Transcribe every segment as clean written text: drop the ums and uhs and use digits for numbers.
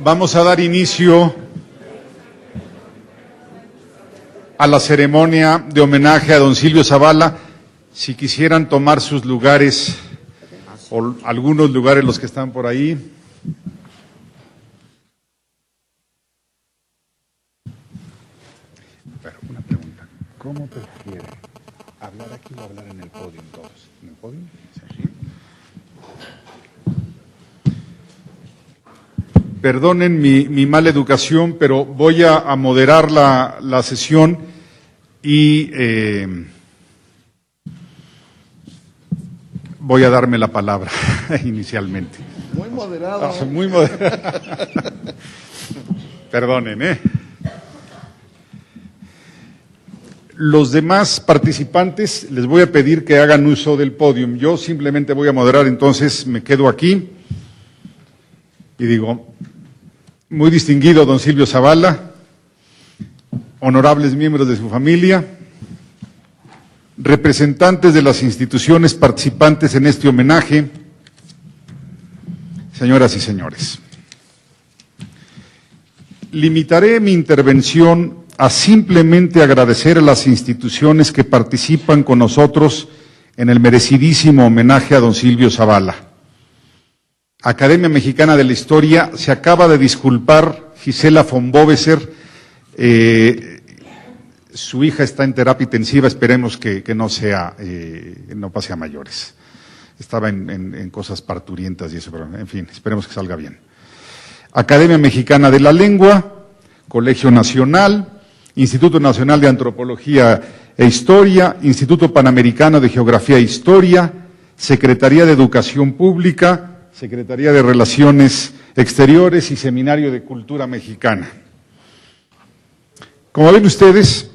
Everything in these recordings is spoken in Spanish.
Vamos a dar inicio a la ceremonia de homenaje a don Silvio Zavala. Si quisieran tomar sus lugares, o algunos lugares los que están por ahí. Pero una pregunta, ¿cómo prefiere? ¿Hablar aquí o hablar en el podio todos? ¿En el podio? Sí. Perdonen mi mala educación, pero voy a moderar la sesión y voy a darme la palabra inicialmente. Muy moderado. Muy moderado. Perdonen, Los demás participantes les voy a pedir que hagan uso del podium. Yo simplemente voy a moderar, entonces me quedo aquí y digo, muy distinguido don Silvio Zavala, honorables miembros de su familia, representantes de las instituciones participantes en este homenaje, señoras y señores. Limitaré mi intervención a simplemente agradecer a las instituciones que participan con nosotros en el merecidísimo homenaje a don Silvio Zavala. Academia Mexicana de la Historia, se acaba de disculpar Gisela von Boveser, su hija está en terapia intensiva, esperemos que no pase a mayores. Estaba en cosas parturientas y eso, pero en fin, esperemos que salga bien. Academia Mexicana de la Lengua, Colegio Nacional, Instituto Nacional de Antropología e Historia, Instituto Panamericano de Geografía e Historia, Secretaría de Educación Pública, Secretaría de Relaciones Exteriores y Seminario de Cultura Mexicana. Como ven ustedes,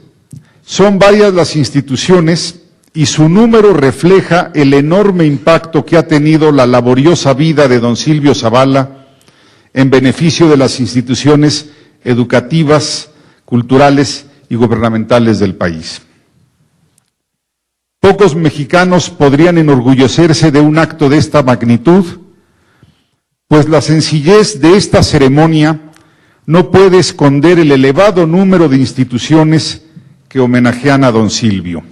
son varias las instituciones y su número refleja el enorme impacto que ha tenido la laboriosa vida de don Silvio Zavala en beneficio de las instituciones educativas, culturales y gubernamentales del país. Pocos mexicanos podrían enorgullecerse de un acto de esta magnitud, pues la sencillez de esta ceremonia no puede esconder el elevado número de instituciones que homenajean a don Silvio.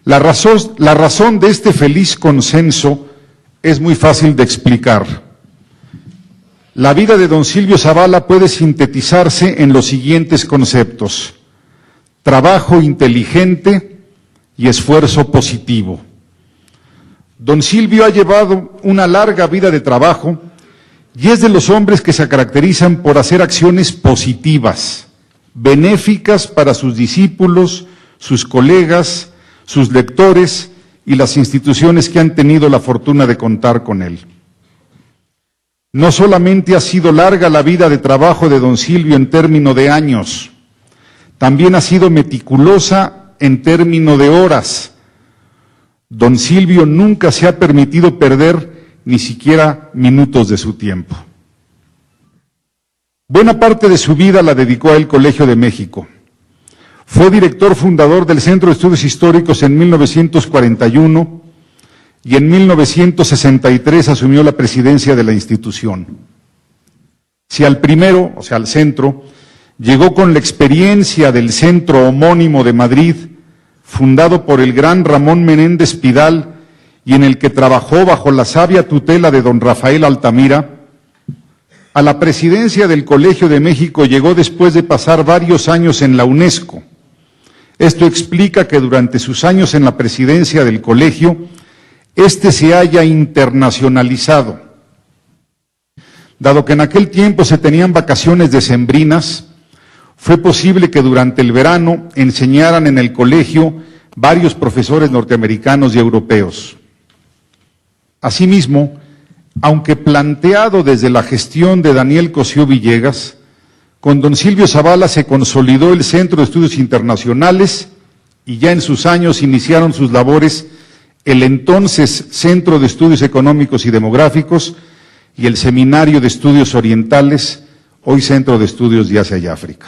La razón de este feliz consenso es muy fácil de explicar. La vida de don Silvio Zavala puede sintetizarse en los siguientes conceptos: trabajo inteligente y esfuerzo positivo. Don Silvio ha llevado una larga vida de trabajo y es de los hombres que se caracterizan por hacer acciones positivas, benéficas para sus discípulos, sus colegas, sus lectores y las instituciones que han tenido la fortuna de contar con él. No solamente ha sido larga la vida de trabajo de don Silvio en términos de años, también ha sido meticulosa en términos de horas. Don Silvio nunca se ha permitido perder ni siquiera minutos de su tiempo. Buena parte de su vida la dedicó al Colegio de México. Fue director fundador del Centro de Estudios Históricos en 1941 y en 1963 asumió la presidencia de la institución. Si al primero, o sea, al centro, llegó con la experiencia del centro homónimo de Madrid, fundado por el gran Ramón Menéndez Pidal y en el que trabajó bajo la sabia tutela de don Rafael Altamira, a la presidencia del Colegio de México llegó después de pasar varios años en la UNESCO. Esto explica que durante sus años en la presidencia del colegio, se haya internacionalizado. Dado que en aquel tiempo se tenían vacaciones decembrinas, fue posible que durante el verano enseñaran en el colegio varios profesores norteamericanos y europeos. Asimismo, aunque planteado desde la gestión de Daniel Cosío Villegas, con don Silvio Zavala se consolidó el Centro de Estudios Internacionales y ya en sus años iniciaron sus labores el entonces Centro de Estudios Económicos y Demográficos y el Seminario de Estudios Orientales, hoy Centro de Estudios de Asia y África.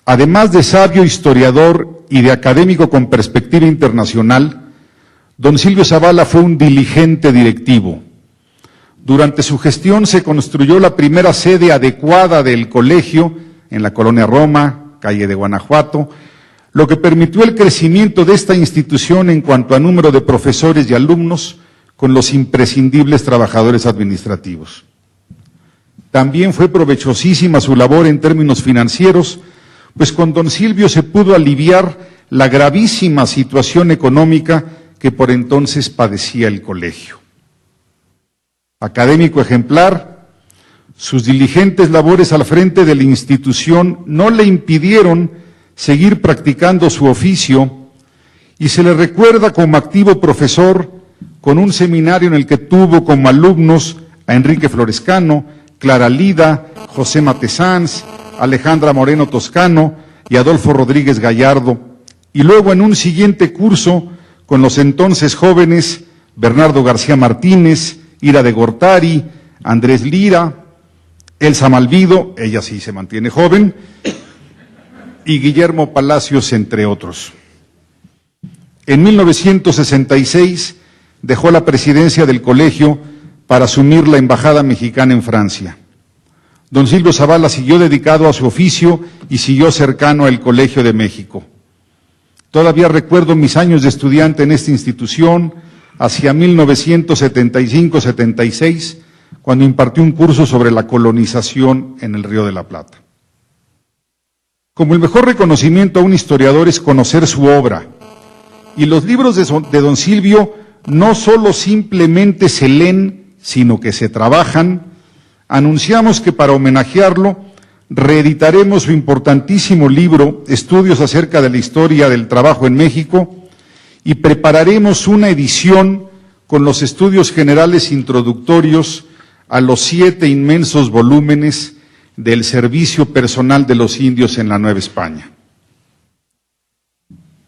Además de sabio historiador y de académico con perspectiva internacional, don Silvio Zavala fue un diligente directivo. Durante su gestión se construyó la primera sede adecuada del colegio en la colonia Roma, calle de Guanajuato, lo que permitió el crecimiento de esta institución en cuanto a número de profesores y alumnos con los imprescindibles trabajadores administrativos. También fue provechosísima su labor en términos financieros, pues con don Silvio se pudo aliviar la gravísima situación económica que por entonces padecía el colegio. Académico ejemplar, sus diligentes labores al frente de la institución no le impidieron seguir practicando su oficio y se le recuerda como activo profesor con un seminario en el que tuvo como alumnos a Enrique Florescano, Clara Lida, José Matesanz, Alejandra Moreno Toscano y Adolfo Rodríguez Gallardo, y luego en un siguiente curso con los entonces jóvenes Bernardo García Martínez, Ira de Gortari, Andrés Lira, Elsa Malvido, ella sí se mantiene joven, y Guillermo Palacios, entre otros. En 1966 dejó la presidencia del colegio para asumir la embajada mexicana en Francia. Don Silvio Zavala siguió dedicado a su oficio y siguió cercano al Colegio de México. Todavía recuerdo mis años de estudiante en esta institución, hacia 1975-76, cuando impartió un curso sobre la colonización en el Río de la Plata. Como el mejor reconocimiento a un historiador es conocer su obra, y los libros de don Silvio no solo simplemente se leen, sino que se trabajan, anunciamos que para homenajearlo reeditaremos su importantísimo libro, Estudios acerca de la historia del trabajo en México, y prepararemos una edición con los estudios generales introductorios a los 7 inmensos volúmenes del servicio personal de los indios en la Nueva España.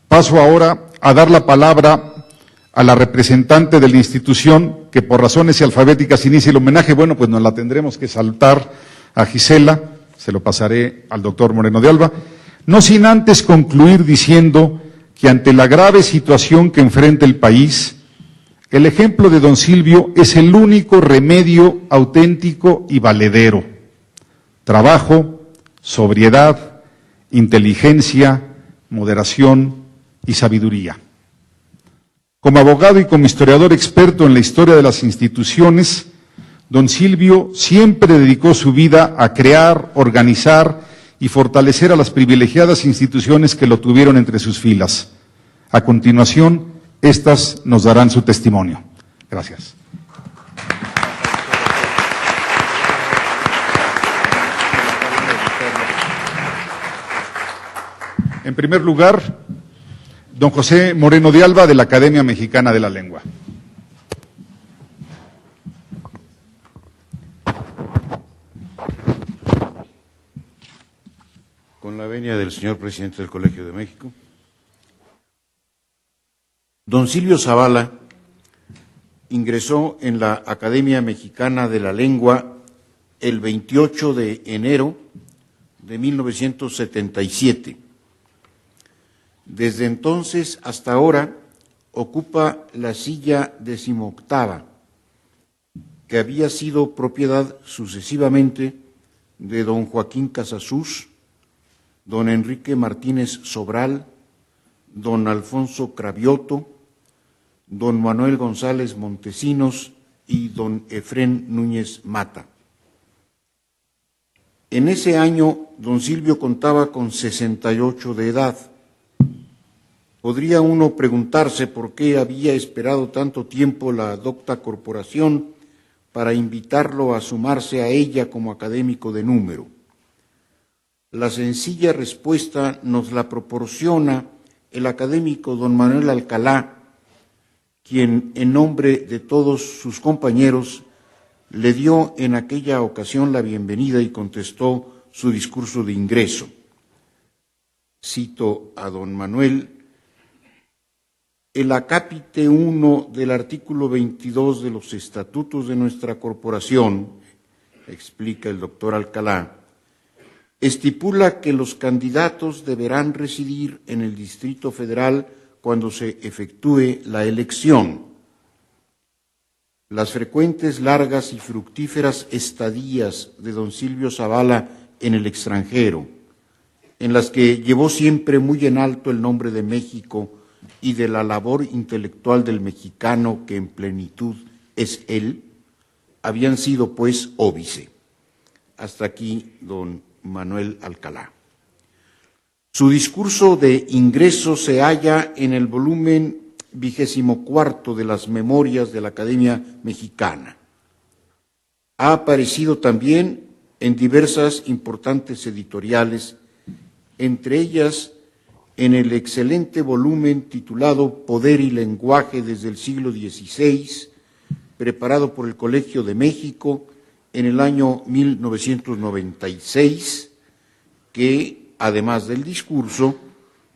Paso ahora a dar la palabra a la representante de la institución, que por razones alfabéticas inicia el homenaje. Bueno, pues nos la tendremos que saltar a Gisela, se lo pasaré al doctor Moreno de Alba, no sin antes concluir diciendo que ante la grave situación que enfrenta el país, el ejemplo de don Silvio es el único remedio auténtico y valedero. Trabajo, sobriedad, inteligencia, moderación y sabiduría. Como abogado y como historiador experto en la historia de las instituciones, don Silvio siempre dedicó su vida a crear, organizar y fortalecer a las privilegiadas instituciones que lo tuvieron entre sus filas. A continuación, estas nos darán su testimonio. Gracias. En primer lugar, don José Moreno de Alba, de la Academia Mexicana de la Lengua. Con la venia del señor presidente del Colegio de México. Don Silvio Zavala ingresó en la Academia Mexicana de la Lengua el 28 de enero de 1977. Desde entonces hasta ahora ocupa la silla 18ª, que había sido propiedad sucesivamente de don Joaquín Casasus, don Enrique Martínez Sobral, don Alfonso Cravioto, don Manuel González Montesinos y don Efrén Núñez Mata. En ese año, don Silvio contaba con 68 de edad. Podría uno preguntarse por qué había esperado tanto tiempo la docta corporación para invitarlo a sumarse a ella como académico de número. La sencilla respuesta nos la proporciona el académico don Manuel Alcalá, quien en nombre de todos sus compañeros le dio en aquella ocasión la bienvenida y contestó su discurso de ingreso. Cito a don Manuel: el acápite 1 del artículo 22 de los estatutos de nuestra corporación, explica el doctor Alcalá, estipula que los candidatos deberán residir en el Distrito Federal cuando se efectúe la elección. Las frecuentes, largas y fructíferas estadías de don Silvio Zavala en el extranjero, en las que llevó siempre muy en alto el nombre de México y de la labor intelectual del mexicano que en plenitud es él, habían sido pues óbice. Hasta aquí don Manuel Alcalá. Su discurso de ingreso se halla en el volumen 24 de las Memorias de la Academia Mexicana. Ha aparecido también en diversas importantes editoriales, entre ellas en el excelente volumen titulado Poder y Lenguaje desde el siglo XVI, preparado por el Colegio de México en el año 1996, que, además del discurso,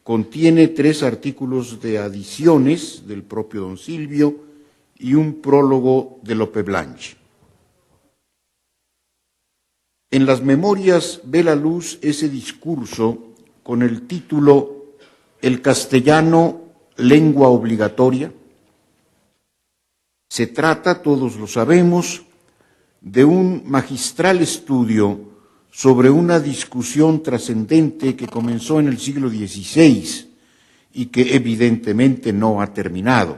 contiene 3 artículos de adiciones del propio don Silvio y un prólogo de Lope Blanche. En las memorias ve la luz ese discurso con el título El castellano, lengua obligatoria. Se trata, todos lo sabemos, de un magistral estudio sobre una discusión trascendente que comenzó en el siglo XVI y que evidentemente no ha terminado.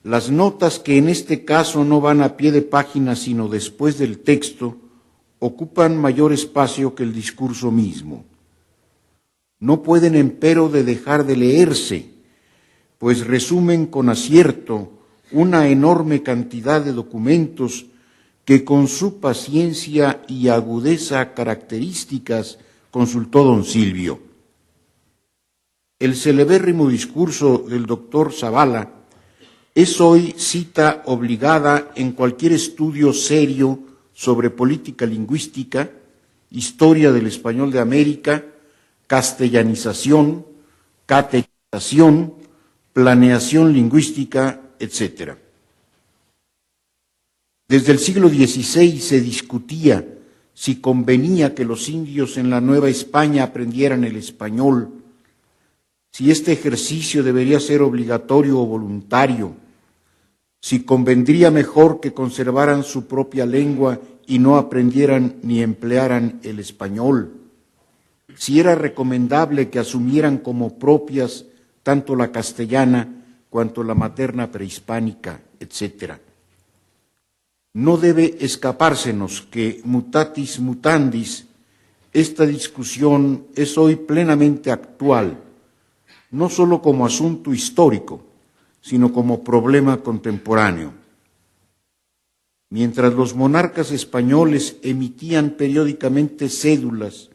Las notas, que en este caso no van a pie de página sino después del texto, ocupan mayor espacio que el discurso mismo. No pueden, empero, de dejar de leerse, pues resumen con acierto una enorme cantidad de documentos que con su paciencia y agudeza características consultó don Silvio. El celebérrimo discurso del doctor Zavala es hoy cita obligada en cualquier estudio serio sobre política lingüística, historia del español de América, castellanización, catequización, planeación lingüística, etc. Desde el siglo XVI se discutía si convenía que los indios en la Nueva España aprendieran el español, si este ejercicio debería ser obligatorio o voluntario, si convendría mejor que conservaran su propia lengua y no aprendieran ni emplearan el español, si era recomendable que asumieran como propias tanto la castellana cuanto la materna prehispánica, etc. No debe escapársenos que, mutatis mutandis, esta discusión es hoy plenamente actual, no solo como asunto histórico, sino como problema contemporáneo. Mientras los monarcas españoles emitían periódicamente cédulas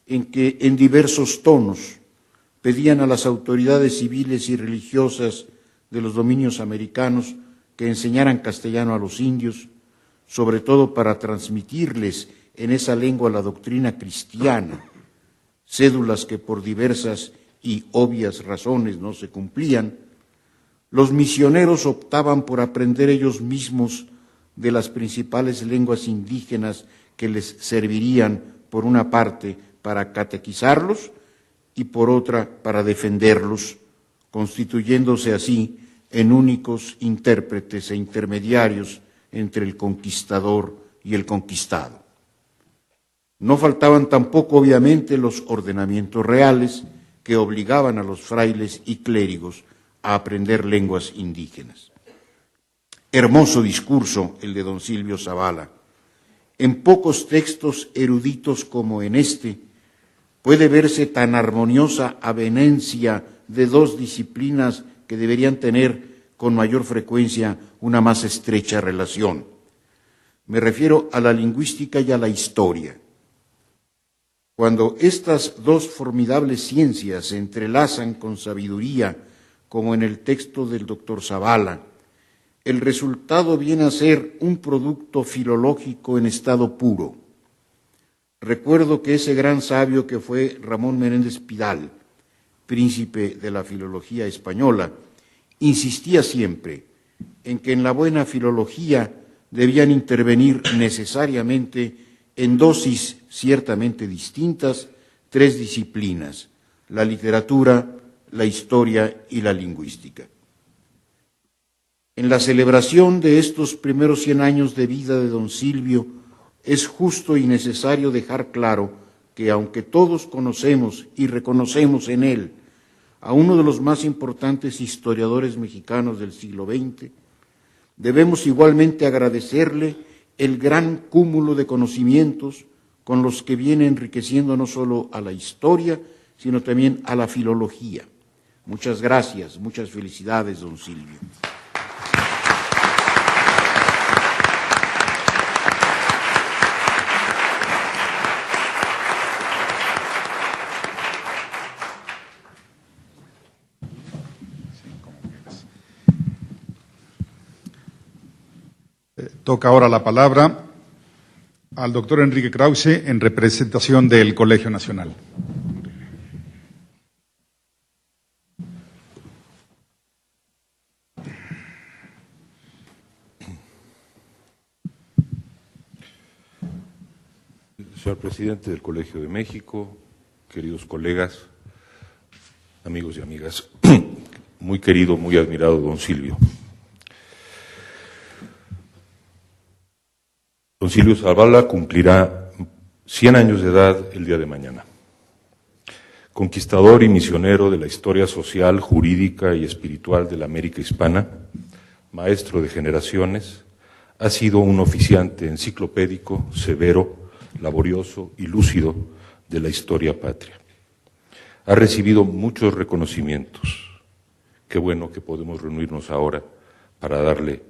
en que, en diversos tonos, pedían a las autoridades civiles y religiosas de los dominios americanos que enseñaran castellano a los indios, sobre todo para transmitirles en esa lengua la doctrina cristiana, cédulas que por diversas y obvias razones no se cumplían, los misioneros optaban por aprender ellos mismos de las principales lenguas indígenas que les servirían, por una parte, para catequizarlos y por otra, para defenderlos, constituyéndose así en únicos intérpretes e intermediarios entre el conquistador y el conquistado. No faltaban tampoco, obviamente, los ordenamientos reales que obligaban a los frailes y clérigos a aprender lenguas indígenas. Hermoso discurso el de don Silvio Zavala. En pocos textos eruditos como en este puede verse tan armoniosa avenencia de 2 disciplinas que deberían tener con mayor frecuencia una más estrecha relación. Me refiero a la lingüística y a la historia. Cuando estas 2 formidables ciencias se entrelazan con sabiduría, como en el texto del doctor Zavala, el resultado viene a ser un producto filológico en estado puro. Recuerdo que ese gran sabio que fue Ramón Menéndez Pidal, príncipe de la filología española, insistía siempre en que en la buena filología debían intervenir necesariamente en dosis ciertamente distintas 3 disciplinas: la literatura, la historia y la lingüística. En la celebración de estos primeros 100 años de vida de don Silvio, es justo y necesario dejar claro que aunque todos conocemos y reconocemos en él a uno de los más importantes historiadores mexicanos del siglo XX, debemos igualmente agradecerle el gran cúmulo de conocimientos con los que viene enriqueciendo no solo a la historia, sino también a la filología. Muchas gracias, muchas felicidades, don Silvio. Toca ahora la palabra al doctor Enrique Krause en representación del Colegio Nacional. Señor presidente del Colegio de México, queridos colegas, amigos y amigas, muy querido, muy admirado don Silvio. Don Silvio Zavala cumplirá 100 años de edad el día de mañana. Conquistador y misionero de la historia social, jurídica y espiritual de la América hispana, maestro de generaciones, ha sido un oficiante enciclopédico, severo, laborioso y lúcido de la historia patria. Ha recibido muchos reconocimientos. Qué bueno que podemos reunirnos ahora para darle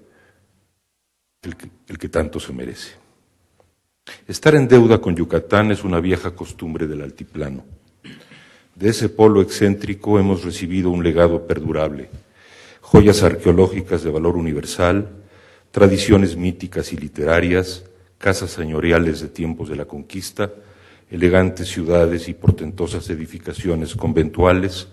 el que tanto se merece. Estar en deuda con Yucatán es una vieja costumbre del altiplano. De ese polo excéntrico hemos recibido un legado perdurable, joyas arqueológicas de valor universal, tradiciones míticas y literarias, casas señoriales de tiempos de la conquista, elegantes ciudades y portentosas edificaciones conventuales,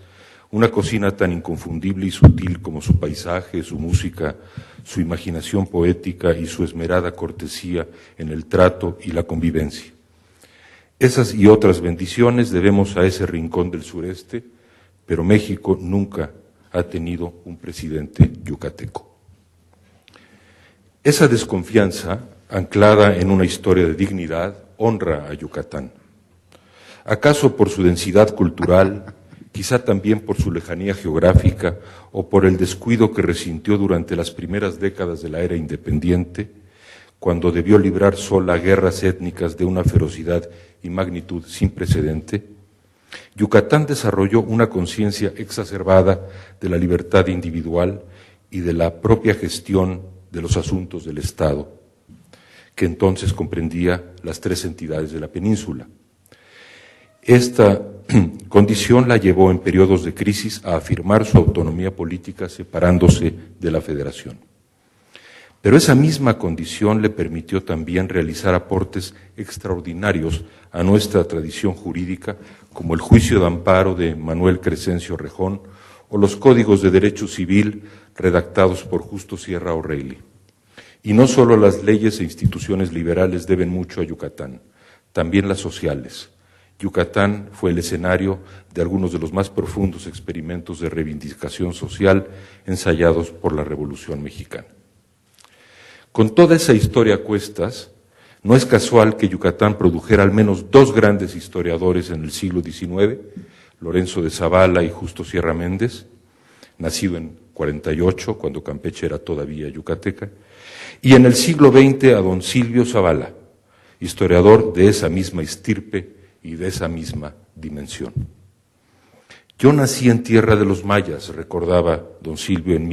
una cocina tan inconfundible y sutil como su paisaje, su música, su imaginación poética y su esmerada cortesía en el trato y la convivencia. Esas y otras bendiciones debemos a ese rincón del sureste, pero México nunca ha tenido un presidente yucateco. Esa desconfianza, anclada en una historia de dignidad, honra a Yucatán. ¿Acaso por su densidad cultural, quizá también por su lejanía geográfica o por el descuido que resintió durante las primeras décadas de la era independiente, cuando debió librar sola guerras étnicas de una ferocidad y magnitud sin precedente? Yucatán desarrolló una conciencia exacerbada de la libertad individual y de la propia gestión de los asuntos del Estado, que entonces comprendía las tres entidades de la península. Esta condición la llevó en periodos de crisis a afirmar su autonomía política separándose de la Federación. Pero esa misma condición le permitió también realizar aportes extraordinarios a nuestra tradición jurídica, como el juicio de amparo de Manuel Crescencio Rejón o los códigos de derecho civil redactados por Justo Sierra O'Reilly. Y no solo las leyes e instituciones liberales deben mucho a Yucatán, también las sociales. Yucatán fue el escenario de algunos de los más profundos experimentos de reivindicación social ensayados por la Revolución Mexicana. Con toda esa historia a cuestas, no es casual que Yucatán produjera al menos dos grandes historiadores en el siglo XIX, Lorenzo de Zavala y Justo Sierra Méndez, nacido en 48, cuando Campeche era todavía yucateca, y en el siglo XX a don Silvio Zavala, historiador de esa misma estirpe y de esa misma dimensión. Yo nací en tierra de los mayas, recordaba don Silvio en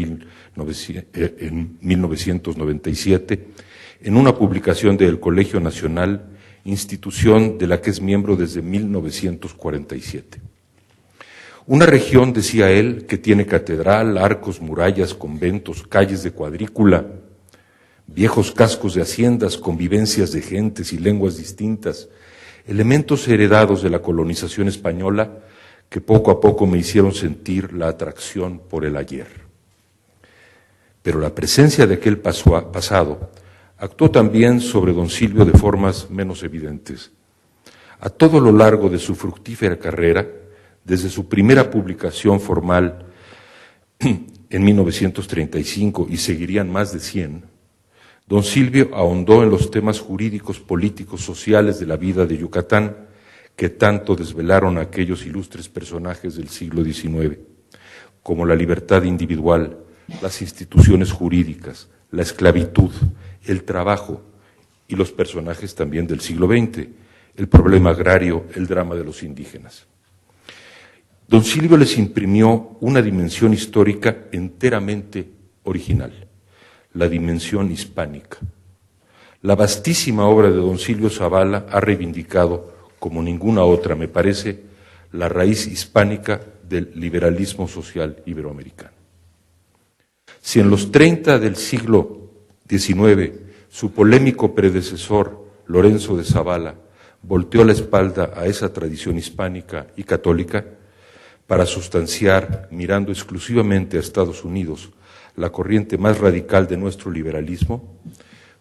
1997, en una publicación del Colegio Nacional, institución de la que es miembro desde 1947. Una región, decía él, que tiene catedral, arcos, murallas, conventos, calles de cuadrícula, viejos cascos de haciendas, convivencias de gentes y lenguas distintas, elementos heredados de la colonización española que poco a poco me hicieron sentir la atracción por el ayer. Pero la presencia de aquel pasado actuó también sobre don Silvio de formas menos evidentes. A todo lo largo de su fructífera carrera, desde su primera publicación formal en 1935 y seguirían más de 100, don Silvio ahondó en los temas jurídicos, políticos, sociales de la vida de Yucatán que tanto desvelaron a aquellos ilustres personajes del siglo XIX, como la libertad individual, las instituciones jurídicas, la esclavitud, el trabajo y los personajes también del siglo XX, el problema agrario, el drama de los indígenas. Don Silvio les imprimió una dimensión histórica enteramente original, la dimensión hispánica. La vastísima obra de don Silvio Zavala ha reivindicado, como ninguna otra, me parece, la raíz hispánica del liberalismo social iberoamericano. Si en los 30 del siglo XIX su polémico predecesor, Lorenzo de Zavala, volteó la espalda a esa tradición hispánica y católica para sustanciar, mirando exclusivamente a Estados Unidos, la corriente más radical de nuestro liberalismo,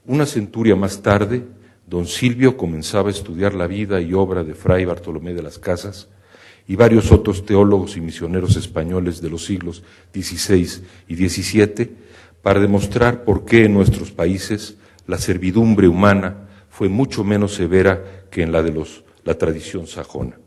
una centuria más tarde, don Silvio comenzaba a estudiar la vida y obra de Fray Bartolomé de las Casas y varios otros teólogos y misioneros españoles de los siglos XVI y XVII para demostrar por qué en nuestros países la servidumbre humana fue mucho menos severa que en la tradición sajona.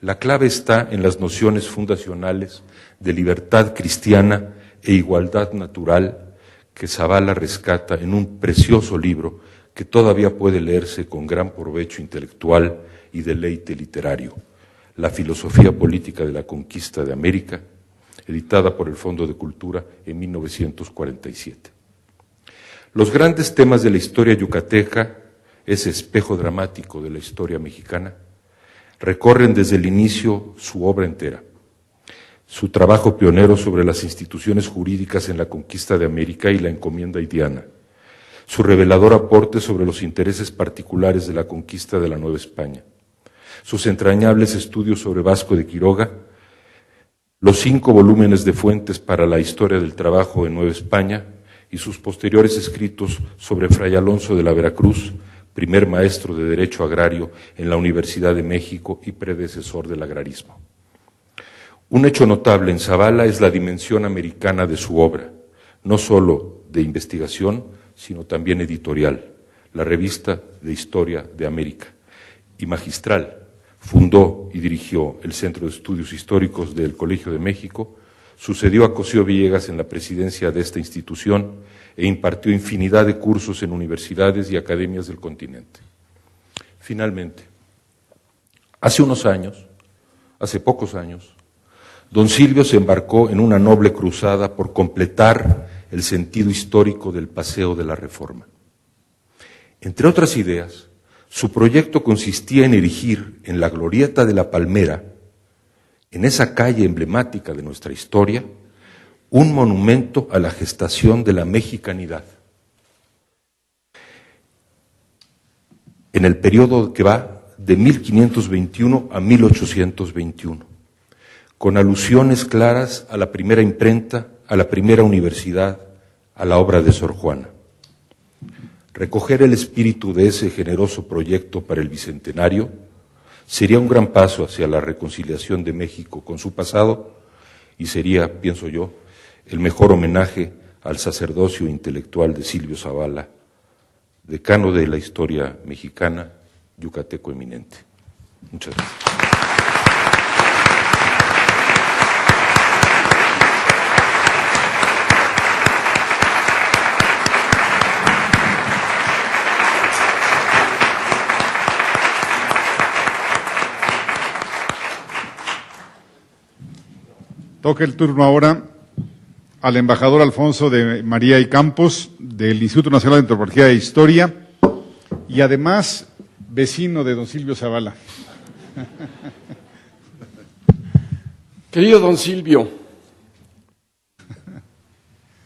La clave está en las nociones fundacionales de libertad cristiana e igualdad natural que Zavala rescata en un precioso libro que todavía puede leerse con gran provecho intelectual y deleite literario, La filosofía política de la conquista de América, editada por el Fondo de Cultura en 1947. Los grandes temas de la historia yucateca, ese espejo dramático de la historia mexicana, recorren desde el inicio su obra entera. Su trabajo pionero sobre las instituciones jurídicas en la conquista de América y la encomienda haitiana, su revelador aporte sobre los intereses particulares de la conquista de la Nueva España, sus entrañables estudios sobre Vasco de Quiroga, los 5 volúmenes de fuentes para la historia del trabajo en Nueva España y sus posteriores escritos sobre Fray Alonso de la Veracruz, primer maestro de Derecho Agrario en la Universidad de México y predecesor del agrarismo. Un hecho notable en Zavala es la dimensión americana de su obra, no solo de investigación, sino también editorial, la Revista de Historia de América, y magistral. Fundó y dirigió el Centro de Estudios Históricos del Colegio de México, sucedió a Cosío Villegas en la presidencia de esta institución e impartió infinidad de cursos en universidades y academias del continente. Finalmente, hace pocos años, don Silvio se embarcó en una noble cruzada por completar el sentido histórico del Paseo de la Reforma. Entre otras ideas, su proyecto consistía en erigir en la glorieta de la Palmera, en esa calle emblemática de nuestra historia, un monumento a la gestación de la mexicanidad. En el periodo que va de 1521 a 1821, con alusiones claras a la primera imprenta, a la primera universidad, a la obra de Sor Juana. Recoger el espíritu de ese generoso proyecto para el Bicentenario sería un gran paso hacia la reconciliación de México con su pasado y sería, pienso yo, el mejor homenaje al sacerdocio intelectual de Silvio Zavala, decano de la historia mexicana, yucateco eminente. Muchas gracias. Toca el turno ahora al embajador Alfonso de María y Campos, del Instituto Nacional de Antropología e Historia, y además vecino de don Silvio Zavala. Querido don Silvio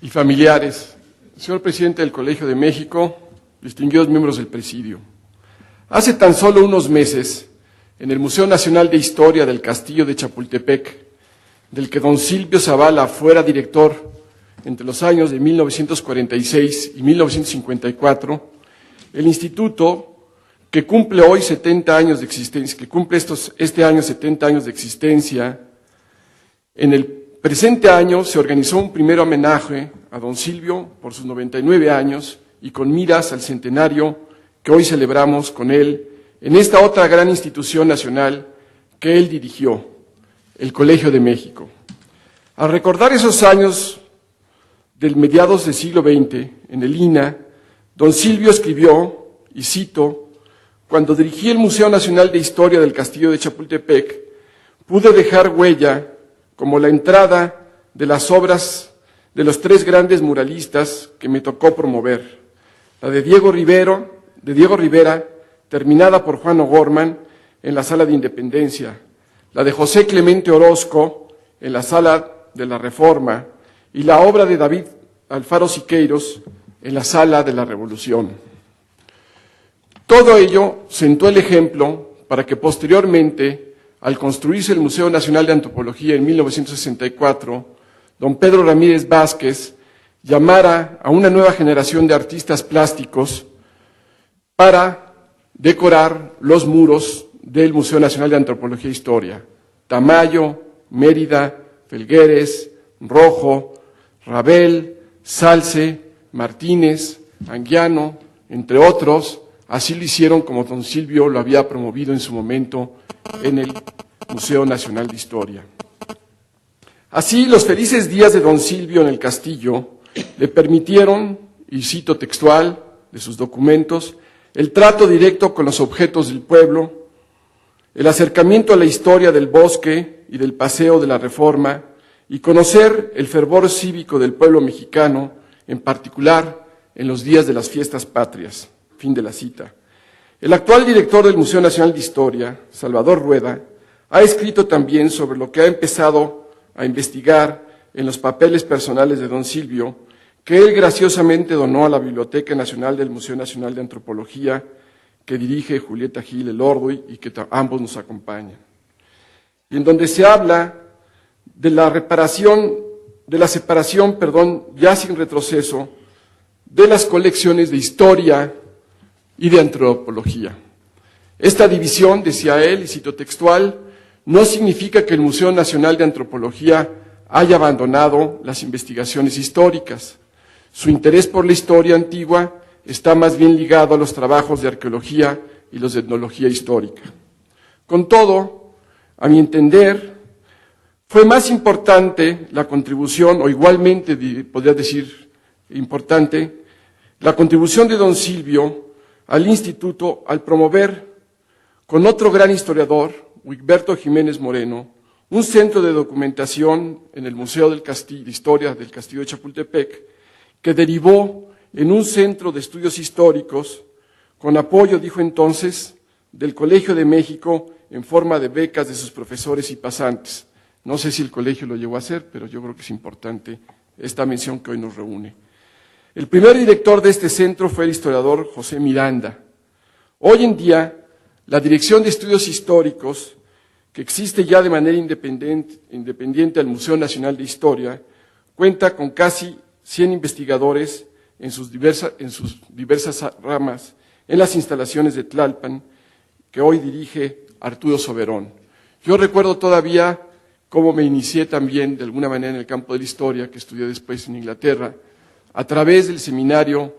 y familiares, señor presidente del Colegio de México, distinguidos miembros del presidio, hace tan solo unos meses, en el Museo Nacional de Historia del Castillo de Chapultepec, del que don Silvio Zavala fuera director entre los años de 1946 y 1954, el instituto, que cumple hoy 70 años de existencia, que cumple este año 70 años de existencia, en el presente año se organizó un primer homenaje a don Silvio por sus 99 años y con miras al centenario que hoy celebramos con él en esta otra gran institución nacional que él dirigió, el Colegio de México. Al recordar esos años del mediados del siglo XX, en el INA, don Silvio escribió, y cito: "Cuando dirigí el Museo Nacional de Historia del Castillo de Chapultepec, pude dejar huella como la entrada de las obras de los tres grandes muralistas que me tocó promover, la de Diego Rivera, terminada por Juan O'Gorman en la Sala de Independencia, la de José Clemente Orozco en la Sala de la Reforma y la obra de David Alfaro Siqueiros en la Sala de la Revolución. Todo ello sentó el ejemplo para que posteriormente, al construirse el Museo Nacional de Antropología en 1964, don Pedro Ramírez Vázquez llamara a una nueva generación de artistas plásticos para decorar los muros del Museo Nacional de Antropología e Historia: Tamayo, Mérida, Felgueres, Rojo, Rabel, Salce, Martínez, Anguiano, entre otros. Así lo hicieron como don Silvio lo había promovido en su momento en el Museo Nacional de Historia. Así, los felices días de don Silvio en el castillo le permitieron, y cito textual de sus documentos, el trato directo con los objetos del pueblo, el acercamiento a la historia del bosque y del paseo de la Reforma, y conocer el fervor cívico del pueblo mexicano, en particular en los días de las fiestas patrias. Fin de la cita. El actual director del Museo Nacional de Historia, Salvador Rueda, ha escrito también sobre lo que ha empezado a investigar en los papeles personales de don Silvio, que él graciosamente donó a la Biblioteca Nacional del Museo Nacional de Antropología, que dirige Julieta Gil Elorduy y que ambos nos acompañan. Y en donde se habla de la separación, ya sin retroceso, de las colecciones de historia y de antropología. Esta división, decía él, y cito textual, no significa que el Museo Nacional de Antropología haya abandonado las investigaciones históricas. Su interés por la historia antigua está más bien ligado a los trabajos de arqueología y los de etnología histórica. Con todo, a mi entender, fue más importante la contribución, o igualmente podría decir importante, la contribución de don Silvio al Instituto al promover, con otro gran historiador, Wigberto Jiménez Moreno, un centro de documentación en el Museo de Historia del Castillo de Chapultepec, que derivó en un centro de estudios históricos, con apoyo, dijo entonces, del Colegio de México en forma de becas de sus profesores y pasantes. No sé si el colegio lo llegó a hacer, pero yo creo que es importante esta mención que hoy nos reúne. El primer director de este centro fue el historiador José Miranda. Hoy en día, la Dirección de Estudios Históricos, que existe ya de manera independiente al Museo Nacional de Historia, cuenta con casi 100 investigadores en sus diversas ramas en las instalaciones de Tlalpan, que hoy dirige Arturo Soberón. Yo recuerdo todavía cómo me inicié también de alguna manera en el campo de la historia, que estudié después en Inglaterra, a través del seminario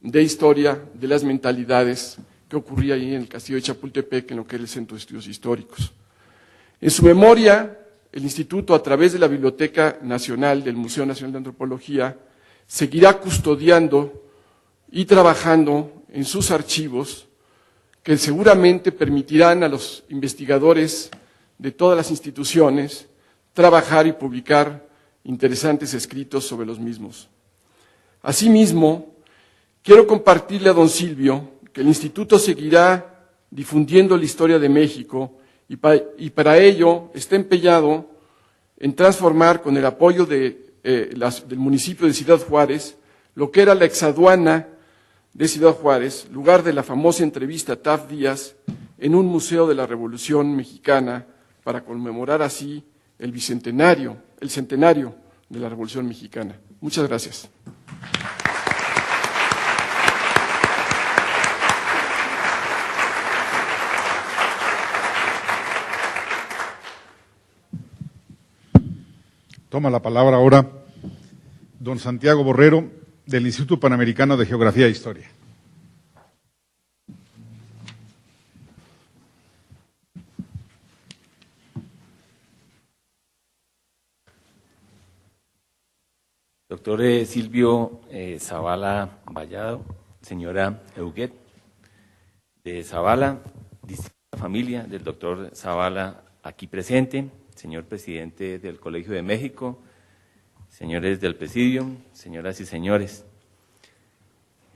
de historia de las mentalidades que ocurría ahí en el Castillo de Chapultepec, en lo que era el Centro de Estudios Históricos. En su memoria, el Instituto, a través de la Biblioteca Nacional del Museo Nacional de Antropología, seguirá custodiando y trabajando en sus archivos, que seguramente permitirán a los investigadores de todas las instituciones trabajar y publicar interesantes escritos sobre los mismos. Asimismo, quiero compartirle a don Silvio que el Instituto seguirá difundiendo la historia de México y para ello está empeñado en transformar, con el apoyo del municipio de Ciudad Juárez, lo que era la exaduana de Ciudad Juárez, lugar de la famosa entrevista a Taft Díaz, en un museo de la Revolución Mexicana, para conmemorar así el centenario de la Revolución Mexicana. Muchas gracias. Toma la palabra ahora don Santiago Borrero, del Instituto Panamericano de Geografía e Historia. Doctor Silvio Zavala Vallado, señora Euguet de Zavala, distinguida familia del doctor Zavala aquí presente, señor presidente del Colegio de México, señores del Presidium, señoras y señores.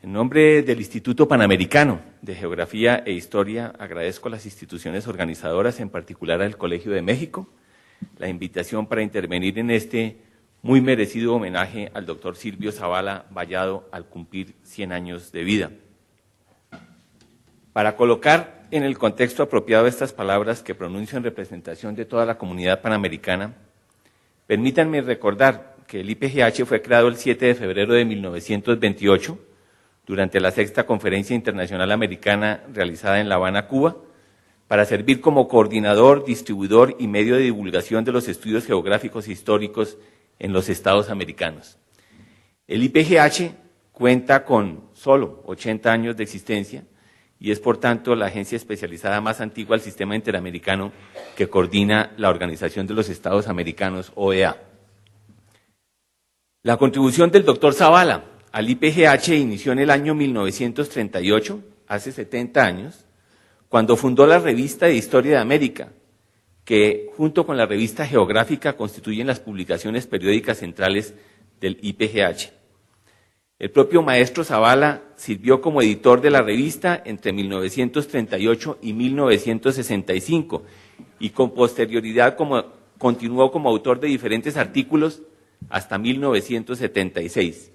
En nombre del Instituto Panamericano de Geografía e Historia, agradezco a las instituciones organizadoras, en particular al Colegio de México, la invitación para intervenir en este muy merecido homenaje al doctor Silvio Zavala Vallado al cumplir 100 años de vida. Para colocar en el contexto apropiado estas palabras que pronuncio en representación de toda la comunidad panamericana, permítanme recordar que el IPGH fue creado el 7 de febrero de 1928 durante la 6ª Conferencia Internacional Americana realizada en La Habana, Cuba, para servir como coordinador, distribuidor y medio de divulgación de los estudios geográficos e históricos en los estados americanos. El IPGH cuenta con solo 80 años de existencia y es, por tanto, la agencia especializada más antigua del sistema interamericano que coordina la Organización de los Estados Americanos, OEA. La contribución del doctor Zavala al IPGH inició en el año 1938, hace 70 años, cuando fundó la Revista de Historia de América, que junto con la Revista Geográfica constituyen las publicaciones periódicas centrales del IPGH. El propio maestro Zavala sirvió como editor de la revista entre 1938 y 1965 y con posterioridad continuó como autor de diferentes artículos hasta 1976.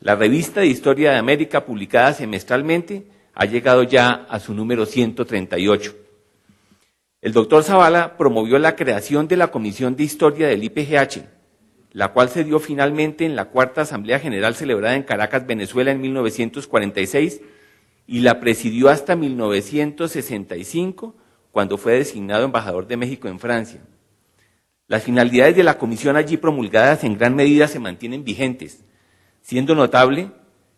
La Revista de Historia de América, publicada semestralmente, ha llegado ya a su número 138. El doctor Zavala promovió la creación de la Comisión de Historia del IPGH, la cual se dio finalmente en la 4ª Asamblea General celebrada en Caracas, Venezuela, en 1946, y la presidió hasta 1965, cuando fue designado embajador de México en Francia. Las finalidades de la comisión allí promulgadas en gran medida se mantienen vigentes, siendo notable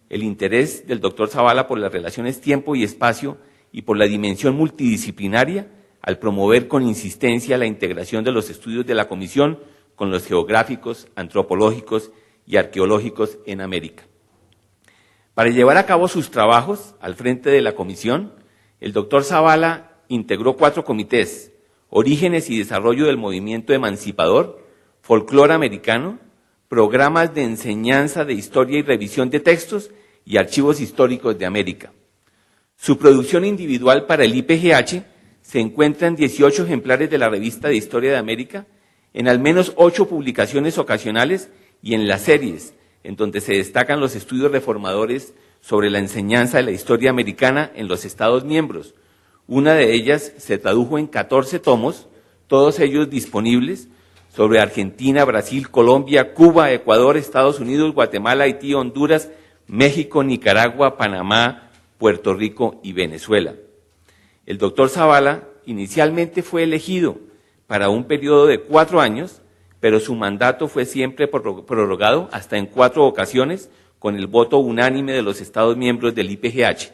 el interés del doctor Zavala por las relaciones tiempo y espacio y por la dimensión multidisciplinaria al promover con insistencia la integración de los estudios de la comisión con los geográficos, antropológicos y arqueológicos en América. Para llevar a cabo sus trabajos al frente de la comisión, el doctor Zavala integró 4 comités: Orígenes y Desarrollo del Movimiento Emancipador, Folclore Americano, Programas de Enseñanza de Historia y Revisión de Textos y Archivos Históricos de América. Su producción individual para el IPGH se encuentra en 18 ejemplares de la Revista de Historia de América, en al menos 8 publicaciones ocasionales y en las series, en donde se destacan los estudios reformadores sobre la enseñanza de la historia americana en los Estados miembros. Una de ellas se tradujo en 14 tomos, todos ellos disponibles, sobre Argentina, Brasil, Colombia, Cuba, Ecuador, Estados Unidos, Guatemala, Haití, Honduras, México, Nicaragua, Panamá, Puerto Rico y Venezuela. El doctor Zavala inicialmente fue elegido para un periodo de 4 años, pero su mandato fue siempre prorrogado hasta en 4 ocasiones con el voto unánime de los Estados miembros del IPGH.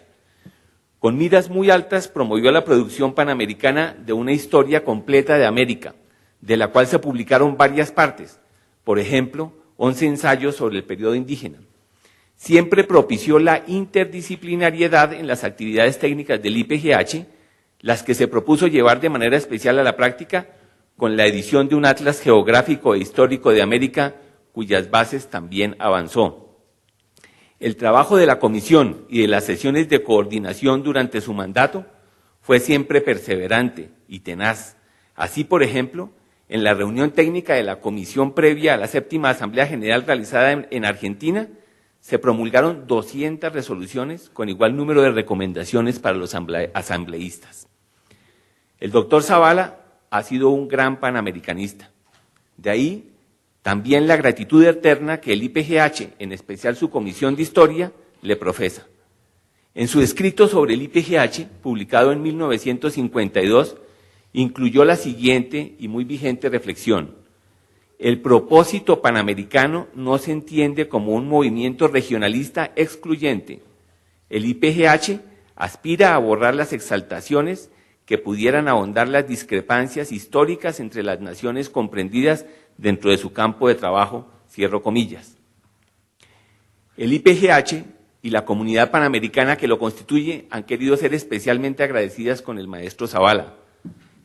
Con miras muy altas promovió la producción panamericana de una historia completa de América, de la cual se publicaron varias partes, por ejemplo, 11 ensayos sobre el periodo indígena. Siempre propició la interdisciplinariedad en las actividades técnicas del IPGH, las que se propuso llevar de manera especial a la práctica con la edición de un atlas geográfico e histórico de América, cuyas bases también avanzó. El trabajo de la comisión y de las sesiones de coordinación durante su mandato fue siempre perseverante y tenaz. Así, por ejemplo, en la reunión técnica de la comisión previa a la 7ª Asamblea General realizada en Argentina, se promulgaron 200 resoluciones con igual número de recomendaciones para los asambleístas. El doctor Zavala ha sido un gran panamericanista. De ahí también la gratitud eterna que el IPGH, en especial su Comisión de Historia, le profesa. En su escrito sobre el IPGH, publicado en 1952, incluyó la siguiente y muy vigente reflexión: el propósito panamericano no se entiende como un movimiento regionalista excluyente. El IPGH aspira a borrar las exaltaciones que pudieran ahondar las discrepancias históricas entre las naciones comprendidas dentro de su campo de trabajo, cierro comillas. El IPGH y la comunidad panamericana que lo constituye han querido ser especialmente agradecidas con el maestro Zavala.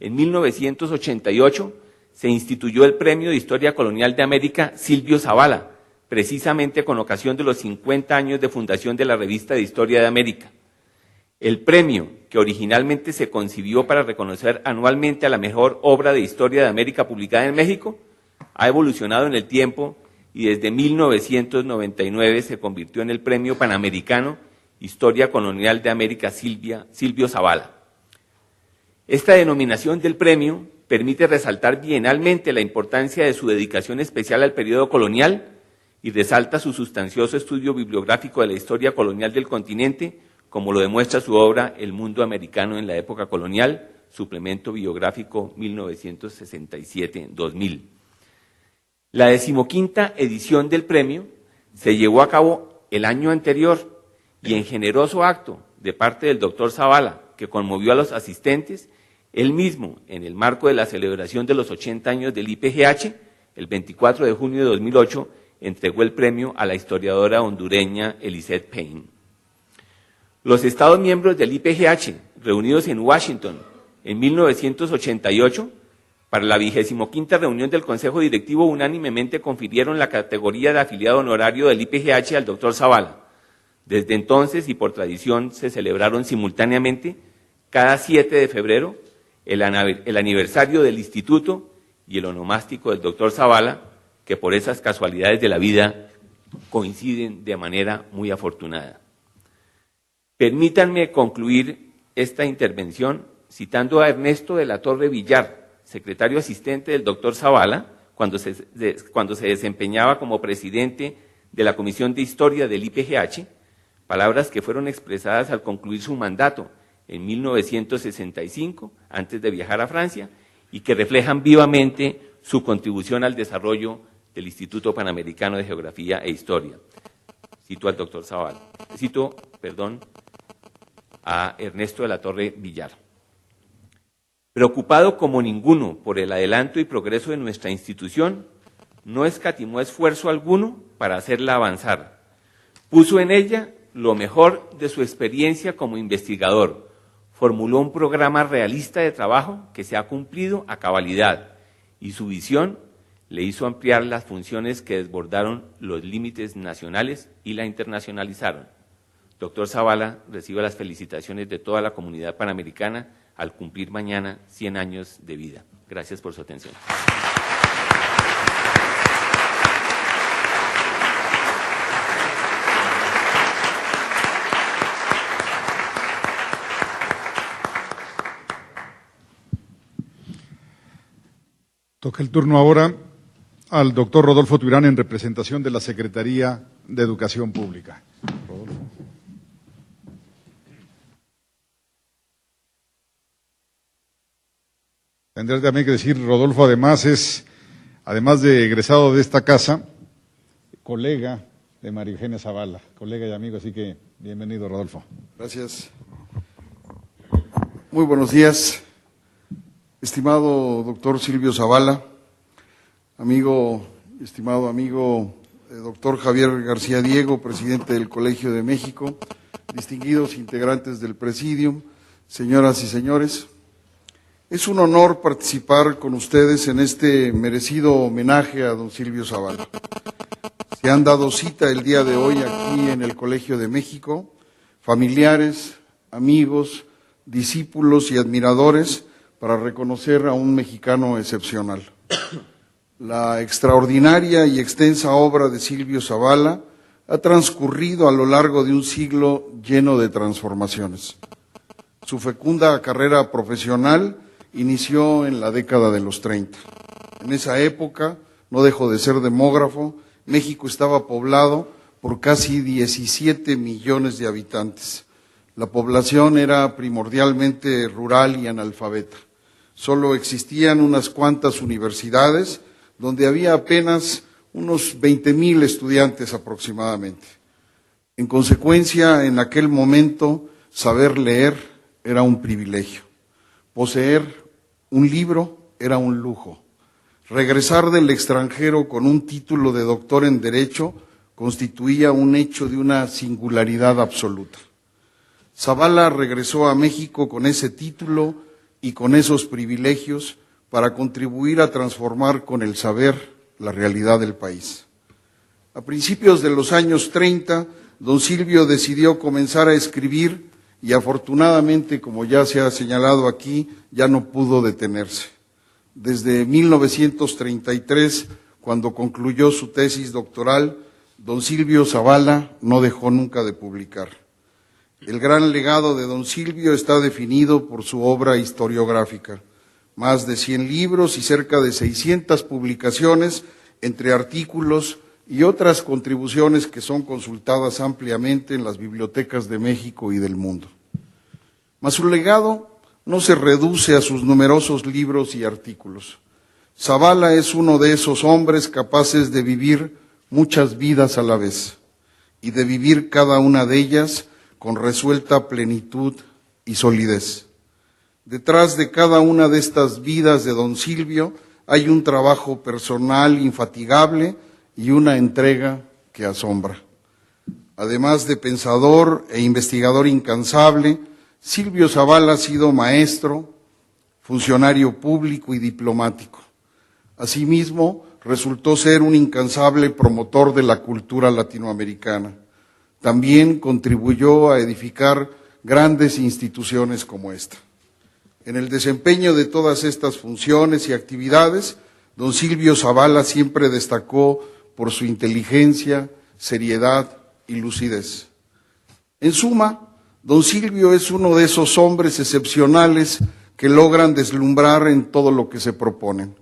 En 1988 se instituyó el Premio de Historia Colonial de América Silvio Zavala, precisamente con ocasión de los 50 años de fundación de la Revista de Historia de América. El premio, que originalmente se concibió para reconocer anualmente a la mejor obra de historia de América publicada en México, ha evolucionado en el tiempo y desde 1999 se convirtió en el Premio Panamericano Historia Colonial de América Silvio Zavala. Esta denominación del premio permite resaltar bienalmente la importancia de su dedicación especial al periodo colonial y resalta su sustancioso estudio bibliográfico de la historia colonial del continente, como lo demuestra su obra El mundo americano en la época colonial, suplemento biográfico 1967-2000. La 15ª edición del premio se llevó a cabo el año anterior y en generoso acto de parte del doctor Zavala, que conmovió a los asistentes, él mismo, en el marco de la celebración de los 80 años del IPGH, el 24 de junio de 2008, entregó el premio a la historiadora hondureña Elisette Payne. Los Estados miembros del IPGH, reunidos en Washington en 1988, para la 25ª reunión del Consejo Directivo, unánimemente confirieron la categoría de afiliado honorario del IPGH al doctor Zavala. Desde entonces, y por tradición, se celebraron simultáneamente, cada 7 de febrero, el aniversario del Instituto y el onomástico del doctor Zavala, que por esas casualidades de la vida coinciden de manera muy afortunada. Permítanme concluir esta intervención citando a Ernesto de la Torre Villar, secretario asistente del doctor Zavala, cuando se desempeñaba como presidente de la Comisión de Historia del IPGH, palabras que fueron expresadas al concluir su mandato en 1965, antes de viajar a Francia, y que reflejan vivamente su contribución al desarrollo del Instituto Panamericano de Geografía e Historia. Cito al doctor Zavala, a Ernesto de la Torre Villar. Preocupado como ninguno por el adelanto y progreso de nuestra institución, no escatimó esfuerzo alguno para hacerla avanzar. Puso en ella lo mejor de su experiencia como investigador, formuló un programa realista de trabajo que se ha cumplido a cabalidad y su visión le hizo ampliar las funciones que desbordaron los límites nacionales y la internacionalizaron. Doctor Zavala recibe las felicitaciones de toda la comunidad panamericana al cumplir mañana 100 años de vida. Gracias por su atención. Toca el turno ahora al doctor Rodolfo Tubirán en representación de la Secretaría de Educación Pública. Rodolfo. Tendré también que decir, Rodolfo, además de egresado de esta casa, colega de María Eugenia Zavala, colega y amigo, así que bienvenido, Rodolfo. Gracias. Muy buenos días, estimado doctor Silvio Zavala, estimado amigo doctor Javier García Diego, presidente del Colegio de México, distinguidos integrantes del Presidium, señoras y señores. Es un honor participar con ustedes en este merecido homenaje a don Silvio Zavala. Se han dado cita el día de hoy aquí en el Colegio de México, familiares, amigos, discípulos y admiradores para reconocer a un mexicano excepcional. La extraordinaria y extensa obra de Silvio Zavala ha transcurrido a lo largo de un siglo lleno de transformaciones. Su fecunda carrera profesional inició en la década de los 30. En esa época, no dejo de ser demógrafo, México estaba poblado por casi 17 millones de habitantes. La población era primordialmente rural y analfabeta. Solo existían unas cuantas universidades, donde había apenas unos 20,000 estudiantes aproximadamente. En consecuencia, en aquel momento, saber leer era un privilegio. Poseer un libro era un lujo. Regresar del extranjero con un título de doctor en Derecho constituía un hecho de una singularidad absoluta. Zavala regresó a México con ese título y con esos privilegios para contribuir a transformar con el saber la realidad del país. A principios de los años 30, don Silvio decidió comenzar a escribir y afortunadamente, como ya se ha señalado aquí, ya no pudo detenerse. Desde 1933, cuando concluyó su tesis doctoral, don Silvio Zavala no dejó nunca de publicar. El gran legado de don Silvio está definido por su obra historiográfica. Más de 100 libros y cerca de 600 publicaciones entre artículos y otras contribuciones que son consultadas ampliamente en las bibliotecas de México y del mundo. Mas su legado no se reduce a sus numerosos libros y artículos. Zavala es uno de esos hombres capaces de vivir muchas vidas a la vez y de vivir cada una de ellas con resuelta plenitud y solidez. Detrás de cada una de estas vidas de don Silvio hay un trabajo personal infatigable y una entrega que asombra. Además de pensador e investigador incansable, Silvio Zavala ha sido maestro, funcionario público y diplomático. Asimismo, resultó ser un incansable promotor de la cultura latinoamericana. También contribuyó a edificar grandes instituciones como esta. En el desempeño de todas estas funciones y actividades, don Silvio Zavala siempre destacó por su inteligencia, seriedad y lucidez. En suma, don Silvio es uno de esos hombres excepcionales que logran deslumbrar en todo lo que se proponen.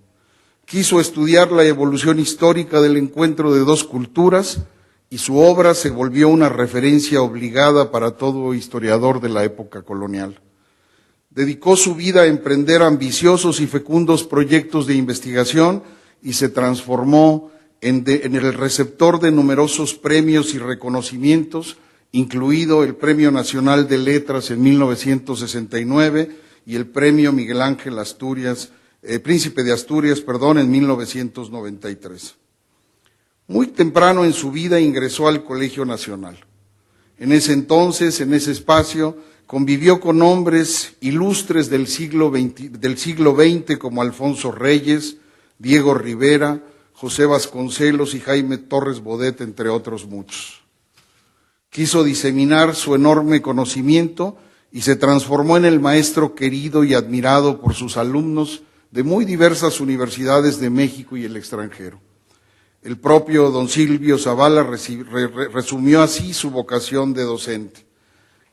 Quiso estudiar la evolución histórica del encuentro de dos culturas y su obra se volvió una referencia obligada para todo historiador de la época colonial. Dedicó su vida a emprender ambiciosos y fecundos proyectos de investigación y se transformó en el receptor de numerosos premios y reconocimientos, incluido el Premio Nacional de Letras en 1969 y el Premio Miguel Ángel Asturias, Príncipe de Asturias, en 1993. Muy temprano en su vida ingresó al Colegio Nacional. En ese entonces, en ese espacio, convivió con hombres ilustres del siglo XX como Alfonso Reyes, Diego Rivera, José Vasconcelos y Jaime Torres Bodet, entre otros muchos. Quiso diseminar su enorme conocimiento y se transformó en el maestro querido y admirado por sus alumnos de muy diversas universidades de México y el extranjero. El propio don Silvio Zavala resumió así su vocación de docente.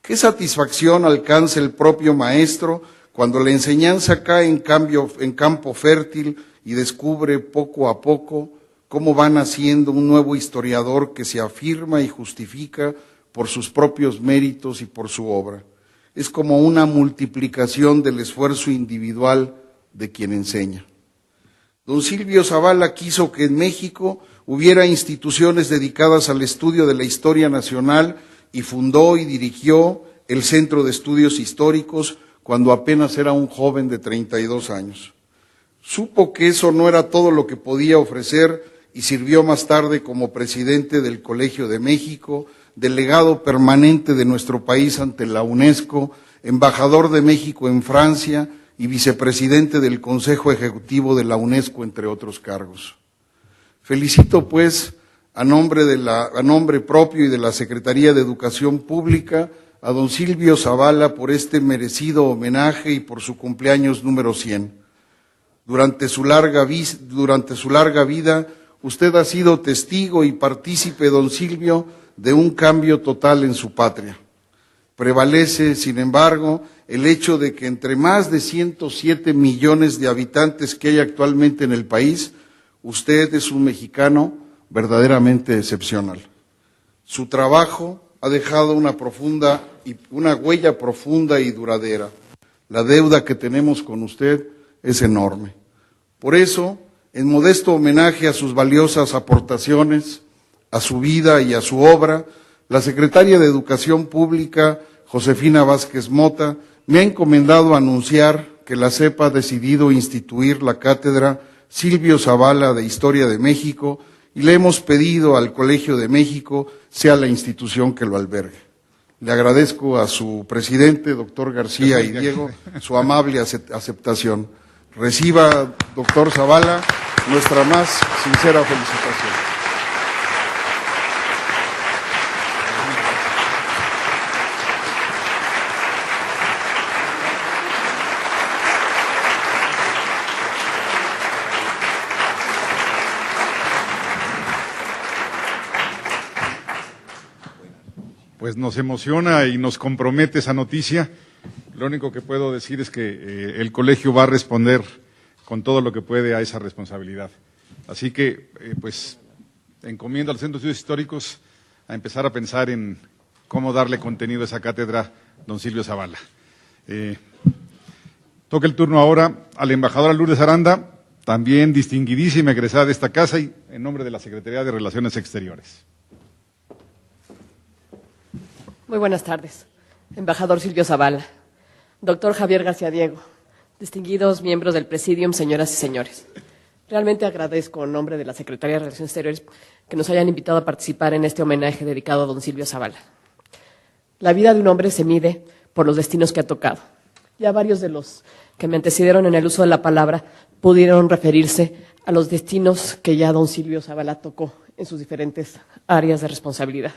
¿Qué satisfacción alcanza el propio maestro cuando la enseñanza cae en campo fértil y descubre poco a poco cómo va naciendo un nuevo historiador que se afirma y justifica por sus propios méritos y por su obra? Es como una multiplicación del esfuerzo individual de quien enseña. Don Silvio Zavala quiso que en México hubiera instituciones dedicadas al estudio de la historia nacional y fundó y dirigió el Centro de Estudios Históricos cuando apenas era un joven de 32 años. Supo que eso no era todo lo que podía ofrecer y sirvió más tarde como presidente del Colegio de México, delegado permanente de nuestro país ante la UNESCO, embajador de México en Francia y vicepresidente del Consejo Ejecutivo de la UNESCO, entre otros cargos. Felicito, pues, a nombre propio y de la Secretaría de Educación Pública, a don Silvio Zavala por este merecido homenaje y por su cumpleaños número 100. Durante su larga vida, usted ha sido testigo y partícipe, don Silvio, de un cambio total en su patria. Prevalece, sin embargo, el hecho de que entre más de 107 millones de habitantes que hay actualmente en el país, usted es un mexicano verdaderamente excepcional. Su trabajo ha dejado una huella profunda y duradera. La deuda que tenemos con usted es enorme. Por eso, En modesto homenaje a sus valiosas aportaciones, a su vida y a su obra, la secretaria de Educación Pública, Josefina Vázquez Mota, me ha encomendado anunciar que la SEP ha decidido instituir la cátedra Silvio Zavala de Historia de México y le hemos pedido al Colegio de México sea la institución que lo albergue. Le agradezco a su presidente, doctor García y Diego, su amable aceptación. Reciba, doctor Zavala, nuestra más sincera felicitación. Pues nos emociona y nos compromete esa noticia. Lo único que puedo decir es que el colegio va a responder con todo lo que puede a esa responsabilidad. Así que, pues, encomiendo al Centro de Estudios Históricos a empezar a pensar en cómo darle contenido a esa cátedra, don Silvio Zavala. Toca el turno ahora a la embajadora Lourdes Aranda, también distinguidísima egresada de esta casa y en nombre de la Secretaría de Relaciones Exteriores. Muy buenas tardes, embajador Silvio Zavala, doctor Javier García Diego, distinguidos miembros del Presidium, señoras y señores. Realmente agradezco en nombre de la Secretaría de Relaciones Exteriores que nos hayan invitado a participar en este homenaje dedicado a don Silvio Zavala. La vida de un hombre se mide por los destinos que ha tocado. Ya varios de los que me antecedieron en el uso de la palabra pudieron referirse a los destinos que ya don Silvio Zavala tocó en sus diferentes áreas de responsabilidad.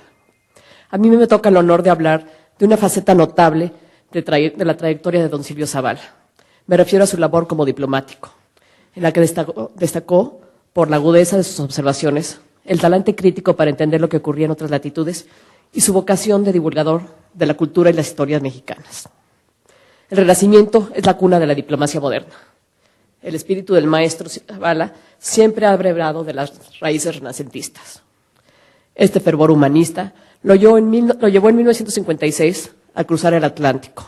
A mí me toca el honor de hablar de una faceta notable de la trayectoria de don Silvio Zavala. Me refiero a su labor como diplomático, en la que destacó por la agudeza de sus observaciones, el talante crítico para entender lo que ocurría en otras latitudes y su vocación de divulgador de la cultura y las historias mexicanas. El Renacimiento es la cuna de la diplomacia moderna. El espíritu del maestro Zavala siempre ha abrevado de las raíces renacentistas. Este fervor humanista lo llevó en 1956 a cruzar el Atlántico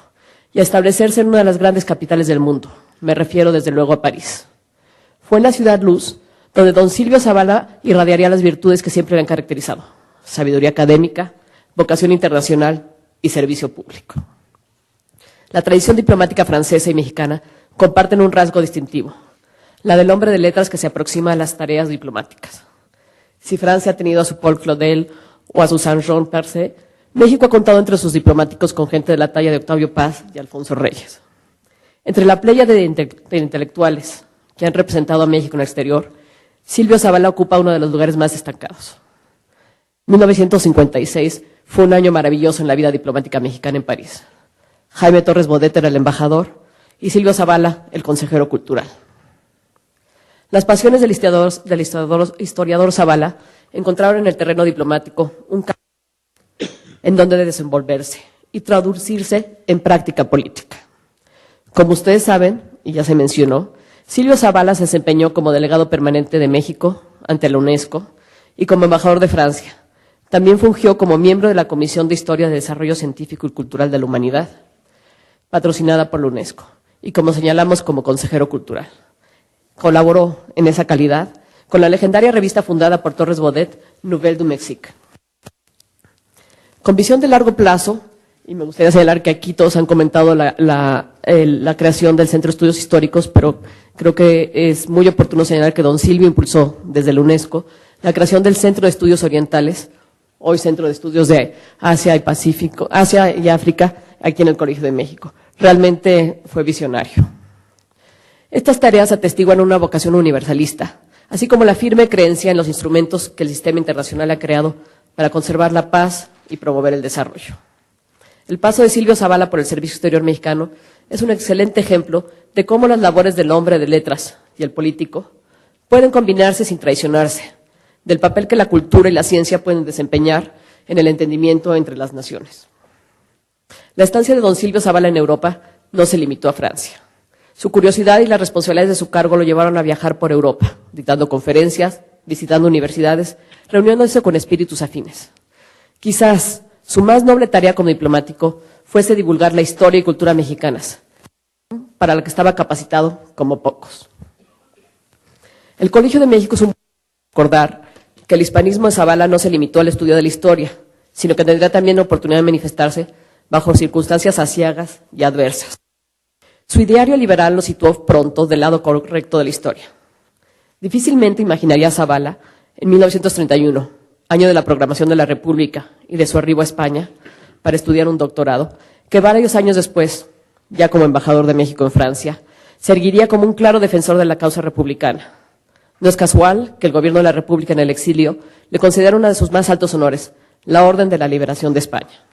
y a establecerse en una de las grandes capitales del mundo. Me refiero desde luego a París. Fue en la ciudad luz donde don Silvio Zavala irradiaría las virtudes que siempre le han caracterizado: sabiduría académica, vocación internacional y servicio público. La tradición diplomática francesa y mexicana comparten un rasgo distintivo, la del hombre de letras que se aproxima a las tareas diplomáticas. Si Francia ha tenido a su Paul Claudel o a su Saint-Jean Percé, México ha contado entre sus diplomáticos con gente de la talla de Octavio Paz y Alfonso Reyes. Entre la playa de intelectuales que han representado a México en el exterior, Silvio Zavala ocupa uno de los lugares más destacados. 1956 fue un año maravilloso en la vida diplomática mexicana en París. Jaime Torres Bodet era el embajador y Silvio Zavala el consejero cultural. Las pasiones del historiador Zavala encontraron en el terreno diplomático un campo en donde desenvolverse y traducirse en práctica política. Como ustedes saben, y ya se mencionó, Silvio Zavala se desempeñó como delegado permanente de México ante la UNESCO y como embajador de Francia. También fungió como miembro de la Comisión de Historia de Desarrollo Científico y Cultural de la Humanidad, patrocinada por la UNESCO, y como señalamos, como consejero cultural. Colaboró en esa calidad con la legendaria revista fundada por Torres Bodet, Nouvelles du Mexique. Con visión de largo plazo, y me gustaría señalar que aquí todos han comentado la creación del Centro de Estudios Históricos, pero creo que es muy oportuno señalar que don Silvio impulsó desde la UNESCO la creación del Centro de Estudios Orientales, hoy Centro de Estudios de Asia y Pacífico, Asia y África, aquí en el Colegio de México. Realmente fue visionario. Estas tareas atestiguan una vocación universalista, así como la firme creencia en los instrumentos que el sistema internacional ha creado para conservar la paz y promover el desarrollo. El paso de Silvio Zavala por el Servicio Exterior Mexicano es un excelente ejemplo de cómo las labores del hombre de letras y el político pueden combinarse sin traicionarse, del papel que la cultura y la ciencia pueden desempeñar en el entendimiento entre las naciones. La estancia de don Silvio Zavala en Europa no se limitó a Francia. Su curiosidad y las responsabilidades de su cargo lo llevaron a viajar por Europa, dictando conferencias, visitando universidades, reuniéndose con espíritus afines. Quizás su más noble tarea como diplomático fuese divulgar la historia y cultura mexicanas, para la que estaba capacitado como pocos. El Colegio de México es un recordar que el hispanismo de Zavala no se limitó al estudio de la historia, sino que tendrá también la oportunidad de manifestarse bajo circunstancias aciagas y adversas. Su ideario liberal lo situó pronto del lado correcto de la historia. Difícilmente imaginaría a Zavala en 1931, año de la proclamación de la República y de su arribo a España para estudiar un doctorado, que varios años después, ya como embajador de México en Francia, se erguiría como un claro defensor de la causa republicana. No es casual que el gobierno de la República en el exilio le concediera uno de sus más altos honores, la Orden de la Liberación de España.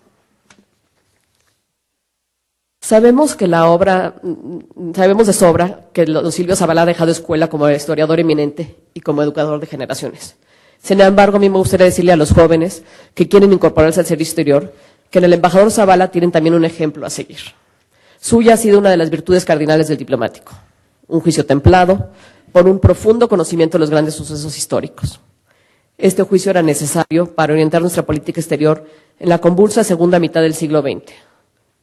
Sabemos de sobra que don Silvio Zavala ha dejado escuela como historiador eminente y como educador de generaciones. Sin embargo, a mí me gustaría decirle a los jóvenes que quieren incorporarse al servicio exterior que en el embajador Zavala tienen también un ejemplo a seguir. Suya ha sido una de las virtudes cardinales del diplomático, un juicio templado por un profundo conocimiento de los grandes sucesos históricos. Este juicio era necesario para orientar nuestra política exterior en la convulsa segunda mitad del siglo XX,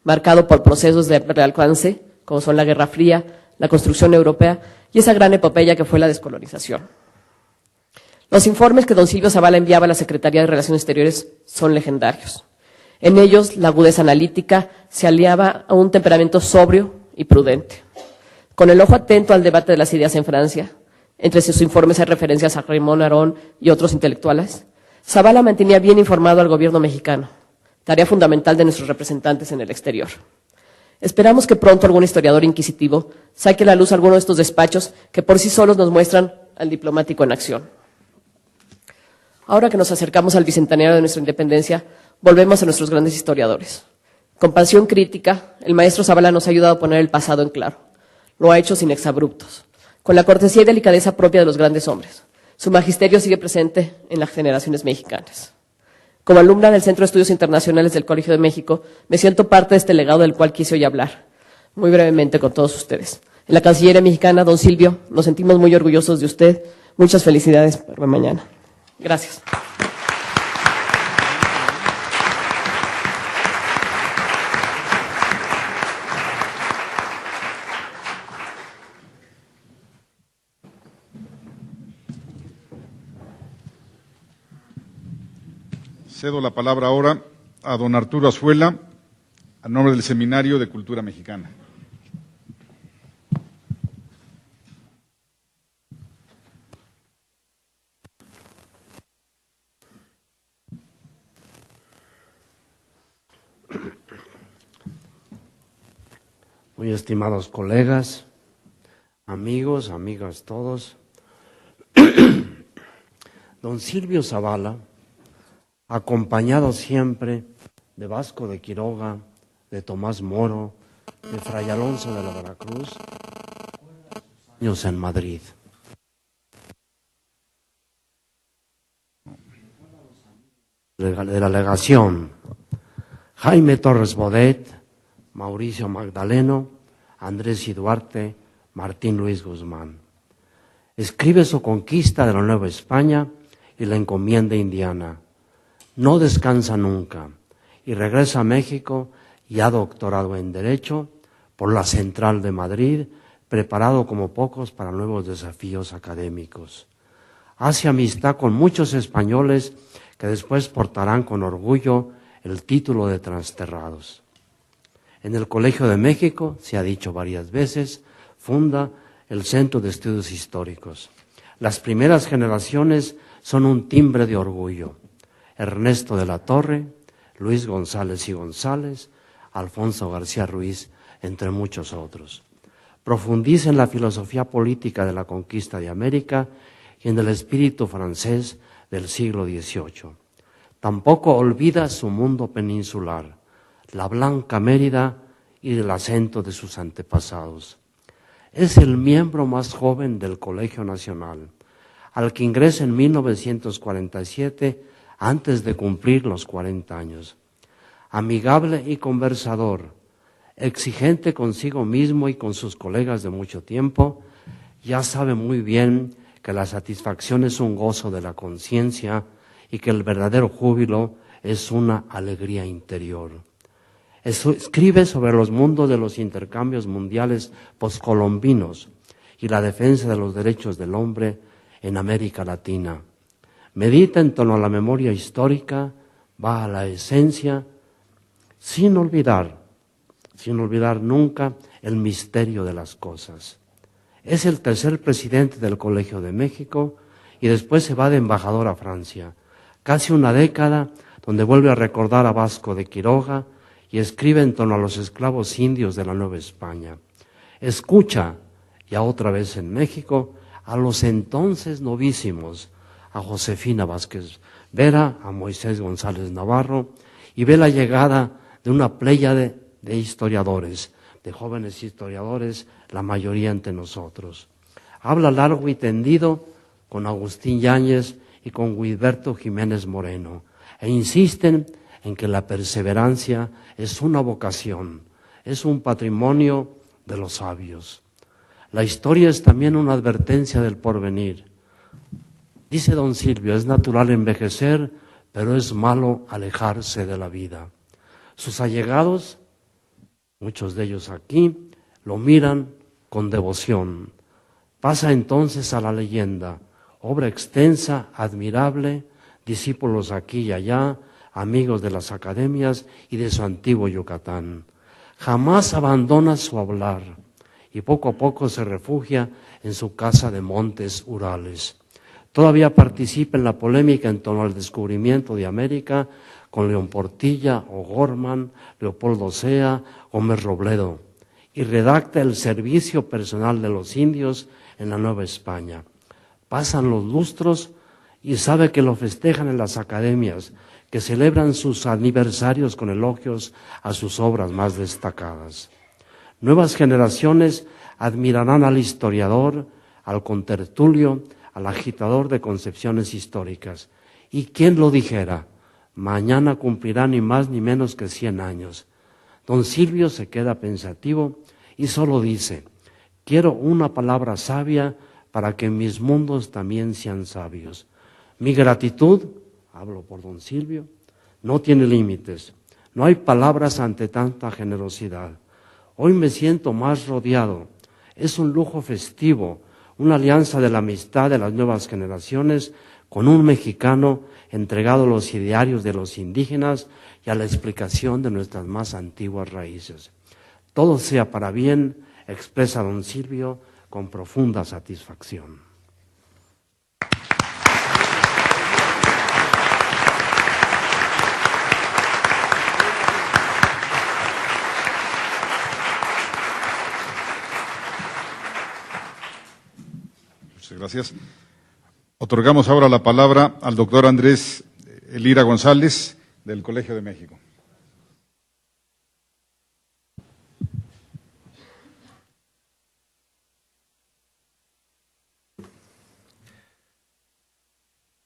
marcado por procesos de alcance, como son la Guerra Fría, la construcción europea y esa gran epopeya que fue la descolonización. Los informes que don Silvio Zavala enviaba a la Secretaría de Relaciones Exteriores son legendarios. En ellos, la agudeza analítica se aliaba a un temperamento sobrio y prudente. Con el ojo atento al debate de las ideas en Francia, entre sus informes hay referencias a Raymond Aron y otros intelectuales, Zavala mantenía bien informado al gobierno mexicano, tarea fundamental de nuestros representantes en el exterior. Esperamos que pronto algún historiador inquisitivo saque a la luz alguno de estos despachos que por sí solos nos muestran al diplomático en acción. Ahora que nos acercamos al bicentenario de nuestra independencia, volvemos a nuestros grandes historiadores. Con pasión crítica, el maestro Zavala nos ha ayudado a poner el pasado en claro. Lo ha hecho sin exabruptos, con la cortesía y delicadeza propia de los grandes hombres. Su magisterio sigue presente en las generaciones mexicanas. Como alumna del Centro de Estudios Internacionales del Colegio de México, me siento parte de este legado del cual quise hoy hablar, muy brevemente con todos ustedes. En la Cancillería mexicana, don Silvio, nos sentimos muy orgullosos de usted. Muchas felicidades para mañana. Gracias. Cedo la palabra ahora a don Arturo Azuela, a nombre del Seminario de Cultura Mexicana. Muy estimados colegas, amigos, amigas todos, don Silvio Zavala, acompañado siempre de Vasco de Quiroga, de Tomás Moro, de Fray Alonso de la Veracruz, años en Madrid. De la legación, Jaime Torres Bodet, Mauricio Magdaleno, Andrés y Duarte, Martín Luis Guzmán. Escribe su conquista de la Nueva España y la encomienda indiana. No descansa nunca y regresa a México ya doctorado en Derecho por la Central de Madrid, preparado como pocos para nuevos desafíos académicos. Hace amistad con muchos españoles que después portarán con orgullo el título de Transterrados. En el Colegio de México, se ha dicho varias veces, funda el Centro de Estudios Históricos. Las primeras generaciones son un timbre de orgullo. Ernesto de la Torre, Luis González y González, Alfonso García Ruiz, entre muchos otros. Profundiza en la filosofía política de la conquista de América y en el espíritu francés del siglo XVIII. Tampoco olvida su mundo peninsular, la Blanca Mérida y el acento de sus antepasados. Es el miembro más joven del Colegio Nacional, al que ingresa en 1947 antes de cumplir los 40 años. Amigable y conversador, exigente consigo mismo y con sus colegas de mucho tiempo, ya sabe muy bien que la satisfacción es un gozo de la conciencia y que el verdadero júbilo es una alegría interior. Escribe sobre los mundos de los intercambios mundiales poscolombinos y la defensa de los derechos del hombre en América Latina. Medita en torno a la memoria histórica, va a la esencia, sin olvidar nunca el misterio de las cosas. Es el tercer presidente del Colegio de México y después se va de embajador a Francia. Casi una década donde vuelve a recordar a Vasco de Quiroga y escribe en torno a los esclavos indios de la Nueva España. Escucha, ya otra vez en México, a los entonces novísimos, a Josefina Vázquez Vera, a Moisés González Navarro, y ve la llegada de una pléyade de historiadores, de jóvenes historiadores, la mayoría entre nosotros. Habla largo y tendido con Agustín Yáñez y con Guilberto Jiménez Moreno, e insisten en que la perseverancia es una vocación, es un patrimonio de los sabios. La historia es también una advertencia del porvenir. Dice don Silvio, es natural envejecer, pero es malo alejarse de la vida. Sus allegados, muchos de ellos aquí, lo miran con devoción. Pasa entonces a la leyenda, obra extensa, admirable, discípulos aquí y allá, amigos de las academias y de su antiguo Yucatán. Jamás abandona su hablar y poco a poco se refugia en su casa de Montes Urales. Todavía participa en la polémica en torno al descubrimiento de América con León Portilla, O'Gorman, Leopoldo Sea, Gómez Robledo, y redacta el Servicio Personal de los Indios en la Nueva España. Pasan los lustros y sabe que lo festejan en las academias, que celebran sus aniversarios con elogios a sus obras más destacadas. Nuevas generaciones admirarán al historiador, al contertulio, al agitador de concepciones históricas. ¿Y quién lo dijera? Mañana cumplirá ni más ni menos que 100 años. Don Silvio se queda pensativo y solo dice, quiero una palabra sabia para que mis mundos también sean sabios. Mi gratitud, hablo por don Silvio, no tiene límites. No hay palabras ante tanta generosidad. Hoy me siento más rodeado. Es un lujo festivo, una alianza de la amistad de las nuevas generaciones con un mexicano entregado a los idearios de los indígenas y a la explicación de nuestras más antiguas raíces. Todo sea para bien, expresa don Silvio con profunda satisfacción. Muchas gracias. Otorgamos ahora la palabra al doctor Andrés Elira González, del Colegio de México.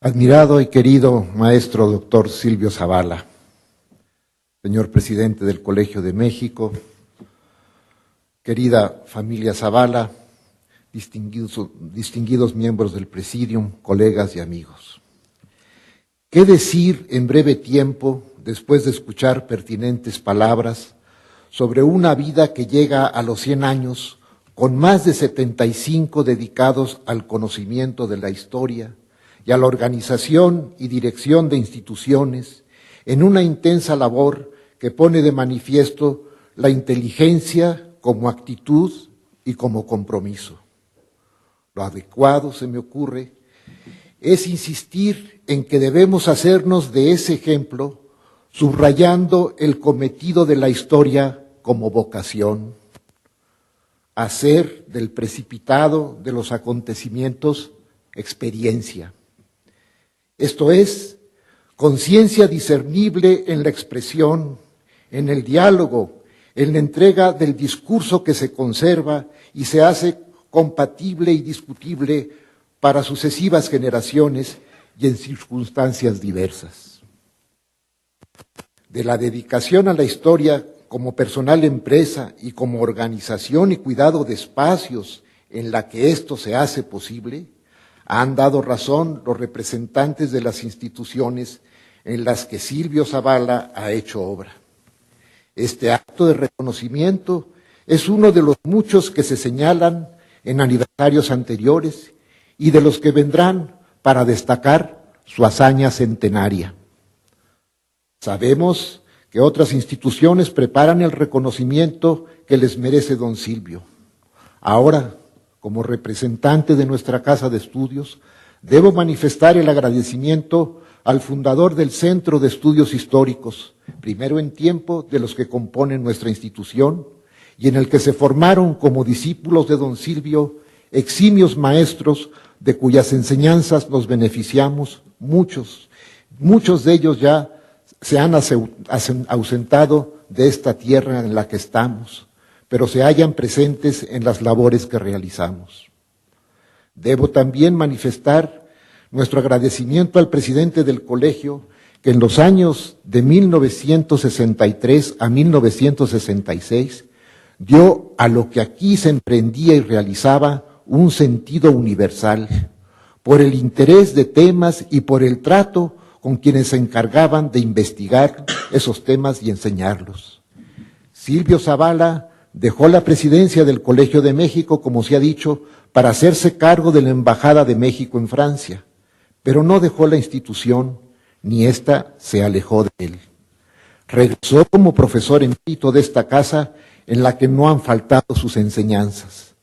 Admirado y querido maestro doctor Silvio Zavala, señor presidente del Colegio de México, querida familia Zavala, distinguidos miembros del Presidium, colegas y amigos. ¿Qué decir en breve tiempo, después de escuchar pertinentes palabras, sobre una vida que llega a los 100 años, con más de 75 dedicados al conocimiento de la historia y a la organización y dirección de instituciones, en una intensa labor que pone de manifiesto la inteligencia como actitud y como compromiso? Lo adecuado, se me ocurre, es insistir en que debemos hacernos de ese ejemplo, subrayando el cometido de la historia como vocación, hacer del precipitado de los acontecimientos experiencia. Esto es, conciencia discernible en la expresión, en el diálogo, en la entrega del discurso que se conserva y se hace compatible y discutible para sucesivas generaciones y en circunstancias diversas. De la dedicación a la historia como personal empresa y como organización y cuidado de espacios en la que esto se hace posible, han dado razón los representantes de las instituciones en las que Silvio Zavala ha hecho obra. Este acto de reconocimiento es uno de los muchos que se señalan en aniversarios anteriores y de los que vendrán para destacar su hazaña centenaria. Sabemos que otras instituciones preparan el reconocimiento que les merece don Silvio. Ahora, como representante de nuestra Casa de Estudios, debo manifestar el agradecimiento al fundador del Centro de Estudios Históricos, primero en tiempo de los que componen nuestra institución, y en el que se formaron como discípulos de don Silvio eximios maestros de cuyas enseñanzas nos beneficiamos, muchos de ellos ya se han ausentado de esta tierra en la que estamos, pero se hallan presentes en las labores que realizamos. Debo también manifestar nuestro agradecimiento al presidente del colegio, que en los años de 1963 a 1966 dio a lo que aquí se emprendía y realizaba un sentido universal, por el interés de temas y por el trato con quienes se encargaban de investigar esos temas y enseñarlos. Silvio Zavala dejó la presidencia del Colegio de México, como se ha dicho, para hacerse cargo de la Embajada de México en Francia, pero no dejó la institución, ni ésta se alejó de él. Regresó como profesor emérito de esta casa, en la que no han faltado sus enseñanzas.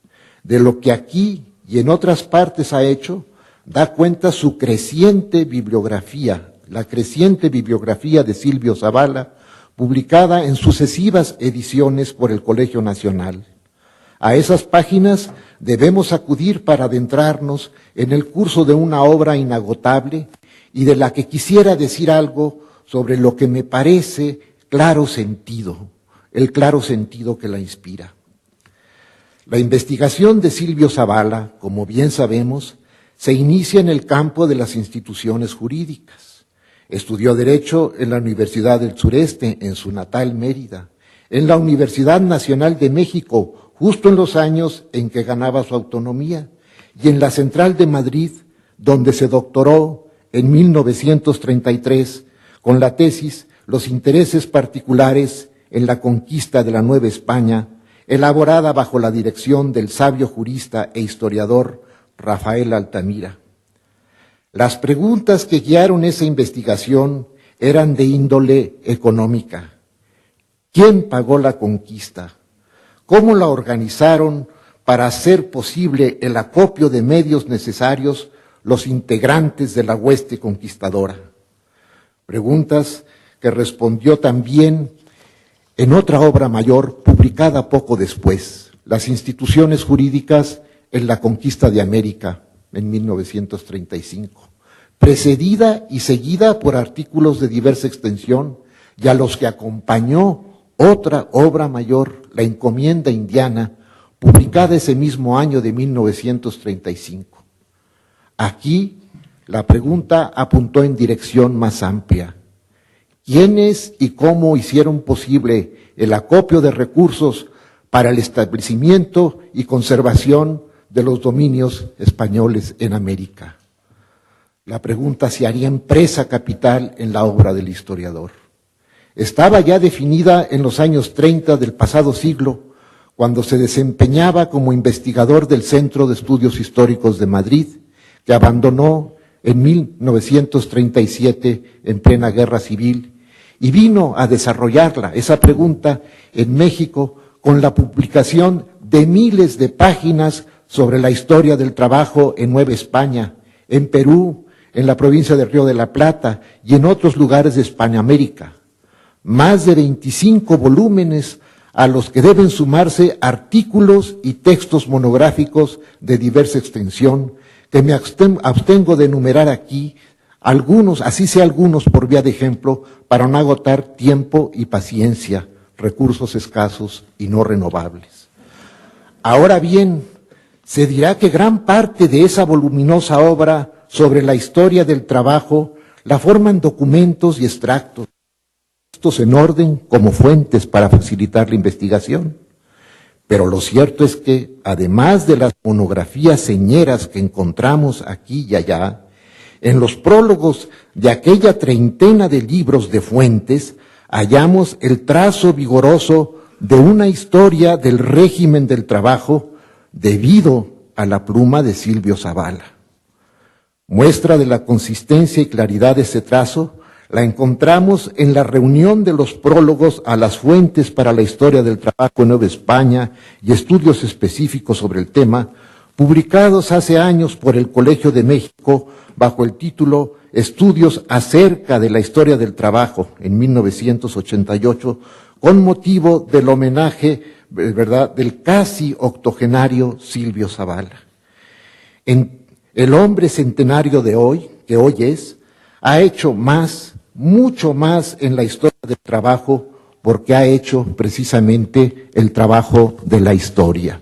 De lo que aquí y en otras partes ha hecho, da cuenta su creciente bibliografía, la creciente bibliografía de Silvio Zavala, publicada en sucesivas ediciones por el Colegio Nacional. A esas páginas debemos acudir para adentrarnos en el curso de una obra inagotable y de la que quisiera decir algo sobre lo que me parece claro sentido, el claro sentido que la inspira. La investigación de Silvio Zavala, como bien sabemos, se inicia en el campo de las instituciones jurídicas. Estudió Derecho en la Universidad del Sureste, en su natal Mérida, en la Universidad Nacional de México, justo en los años en que ganaba su autonomía, y en la Central de Madrid, donde se doctoró en 1933 con la tesis Los intereses particulares en la conquista de la Nueva España, elaborada bajo la dirección del sabio jurista e historiador Rafael Altamira. Las preguntas que guiaron esa investigación eran de índole económica. ¿Quién pagó la conquista? ¿Cómo la organizaron para hacer posible el acopio de medios necesarios los integrantes de la hueste conquistadora? Preguntas que respondió también en otra obra mayor publicada poco después, Las instituciones jurídicas en la conquista de América, en 1935, precedida y seguida por artículos de diversa extensión, y a los que acompañó otra obra mayor, La encomienda indiana, publicada ese mismo año de 1935. Aquí la pregunta apuntó en dirección más amplia. ¿Quiénes y cómo hicieron posible el acopio de recursos para el establecimiento y conservación de los dominios españoles en América? La pregunta se haría empresa capital en la obra del historiador. Estaba ya definida en los años 30 del pasado siglo, cuando se desempeñaba como investigador del Centro de Estudios Históricos de Madrid, que abandonó en 1937 en plena guerra civil, y vino a desarrollarla, esa pregunta, en México, con la publicación de miles de páginas sobre la historia del trabajo en Nueva España, en Perú, en la provincia de Río de la Plata y en otros lugares de Hispanoamérica. Más de 25 volúmenes a los que deben sumarse artículos y textos monográficos de diversa extensión, que me abstengo de enumerar aquí, algunos, así sea algunos por vía de ejemplo, para no agotar tiempo y paciencia, recursos escasos y no renovables. Ahora bien, se dirá que gran parte de esa voluminosa obra sobre la historia del trabajo la forman documentos y extractos, estos en orden como fuentes para facilitar la investigación. Pero lo cierto es que, además de las monografías señeras que encontramos aquí y allá, en los prólogos de aquella treintena de libros de fuentes, hallamos el trazo vigoroso de una historia del régimen del trabajo debido a la pluma de Silvio Zavala. Muestra de la consistencia y claridad de ese trazo la encontramos en la reunión de los prólogos a las fuentes para la historia del trabajo en Nueva España y estudios específicos sobre el tema, publicados hace años por el Colegio de México bajo el título Estudios acerca de la historia del trabajo en 1988, con motivo del homenaje, ¿verdad?, del casi octogenario Silvio Zavala. El hombre centenario de hoy, que hoy es, ha hecho más, mucho más en la historia del trabajo, porque ha hecho precisamente el trabajo de la historia.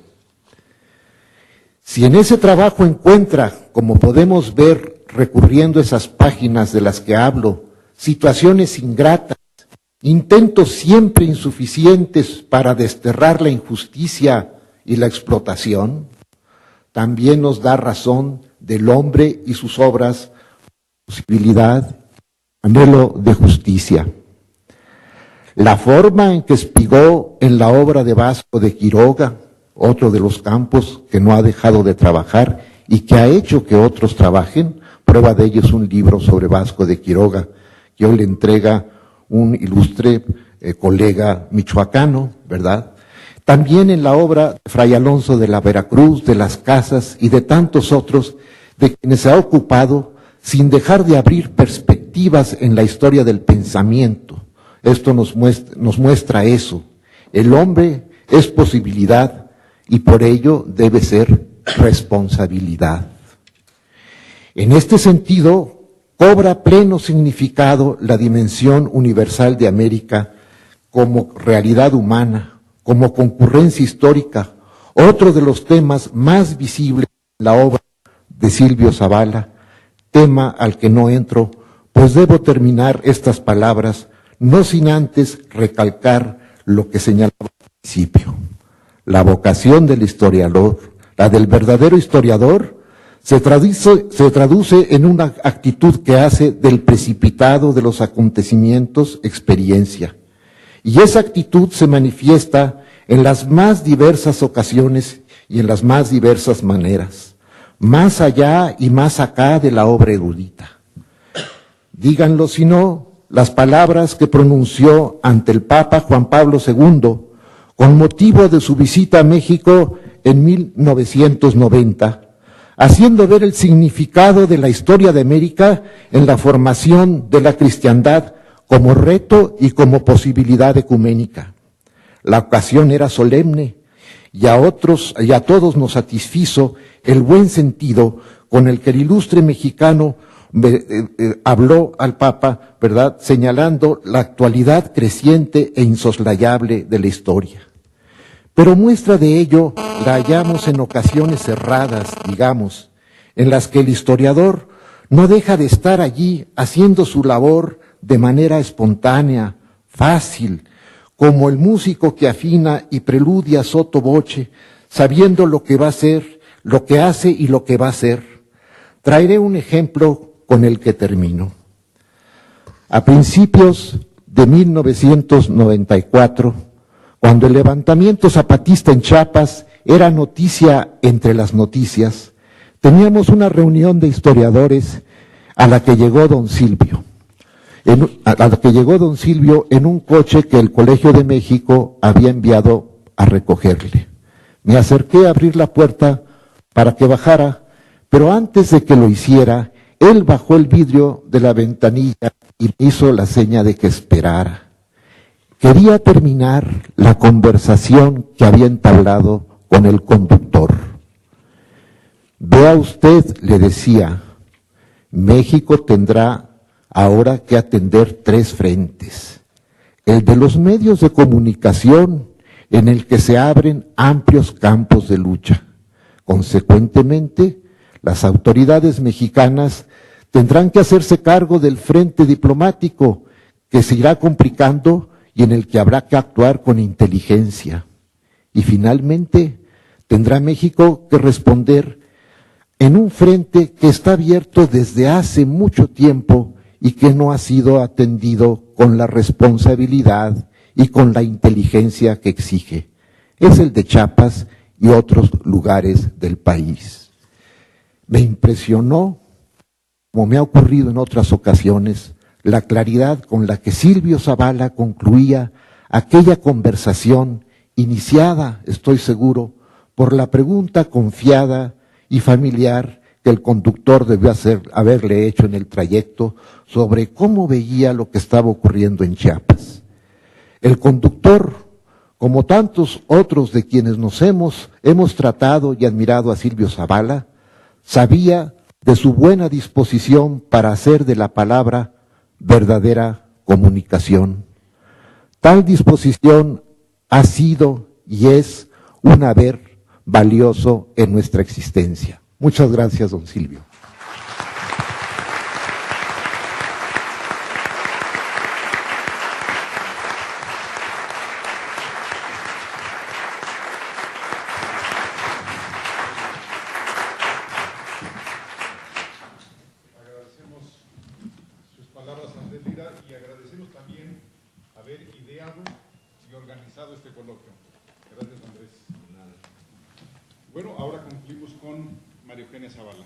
Si en ese trabajo encuentra, como podemos ver recurriendo a esas páginas de las que hablo, situaciones ingratas, intentos siempre insuficientes para desterrar la injusticia y la explotación, también nos da razón del hombre y sus obras, posibilidad, anhelo de justicia. La forma en que espigó en la obra de Vasco de Quiroga, otro de los campos que no ha dejado de trabajar y que ha hecho que otros trabajen, prueba de ello es un libro sobre Vasco de Quiroga, que hoy le entrega un ilustre colega michoacano, ¿verdad? También en la obra de Fray Alonso de la Veracruz, de Las Casas y de tantos otros, de quienes se ha ocupado sin dejar de abrir perspectivas en la historia del pensamiento. Esto nos muestra eso. El hombre es posibilidad y por ello debe ser responsabilidad. En este sentido, cobra pleno significado la dimensión universal de América como realidad humana, como concurrencia histórica, otro de los temas más visibles en la obra de Silvio Zavala, tema al que no entro, pues debo terminar estas palabras no sin antes recalcar lo que señalaba al principio. La vocación del historiador, la del verdadero historiador, se traduce en una actitud que hace del precipitado de los acontecimientos experiencia. Y esa actitud se manifiesta en las más diversas ocasiones y en las más diversas maneras, más allá y más acá de la obra erudita. Díganlo si no, las palabras que pronunció ante el Papa Juan Pablo II con motivo de su visita a México en 1990, haciendo ver el significado de la historia de América en la formación de la cristiandad como reto y como posibilidad ecuménica. La ocasión era solemne y a todos nos satisfizo el buen sentido con el que el ilustre mexicano habló al Papa, ¿verdad?, señalando la actualidad creciente e insoslayable de la historia. Pero muestra de ello la hallamos en ocasiones cerradas, digamos, en las que el historiador no deja de estar allí haciendo su labor de manera espontánea, fácil, como el músico que afina y preludia sotto voce, sabiendo lo que va a hacer, lo que hace y lo que va a hacer. Traeré un ejemplo con el que termino. A principios de 1994, cuando el levantamiento zapatista en Chiapas era noticia entre las noticias, teníamos una reunión de historiadores a la que llegó don Silvio. En un coche que el Colegio de México había enviado a recogerle. Me acerqué a abrir la puerta para que bajara, pero antes de que lo hiciera, él bajó el vidrio de la ventanilla y me hizo la seña de que esperara. Quería terminar la conversación que había entablado con el conductor. Vea usted, le decía, México tendrá ahora que atender 3 frentes. El de los medios de comunicación, en el que se abren amplios campos de lucha. Consecuentemente, las autoridades mexicanas tendrán que hacerse cargo del frente diplomático, que se irá complicando y en el que habrá que actuar con inteligencia. Y finalmente, tendrá México que responder en un frente que está abierto desde hace mucho tiempo y que no ha sido atendido con la responsabilidad y con la inteligencia que exige. Es el de Chiapas y otros lugares del país. Me impresionó como me ha ocurrido en otras ocasiones, la claridad con la que Silvio Zavala concluía aquella conversación iniciada, estoy seguro, por la pregunta confiada y familiar que el conductor debió haberle hecho en el trayecto sobre cómo veía lo que estaba ocurriendo en Chiapas. El conductor, como tantos otros de quienes nos hemos tratado y admirado a Silvio Zavala, sabía de su buena disposición para hacer de la palabra verdadera comunicación. Tal disposición ha sido y es un haber valioso en nuestra existencia. Muchas gracias, don Silvio. Y agradecemos también haber ideado y organizado este coloquio. Gracias, Andrés. Bueno, ahora concluimos con María Eugenia Zavala.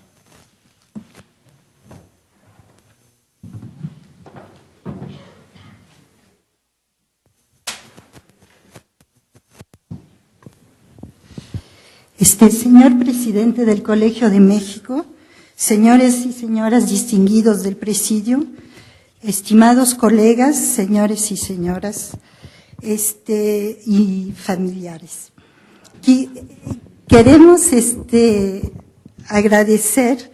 Señor presidente del Colegio de México, señores y señoras distinguidos del presidio, estimados colegas, señores y señoras, y familiares. Queremos agradecer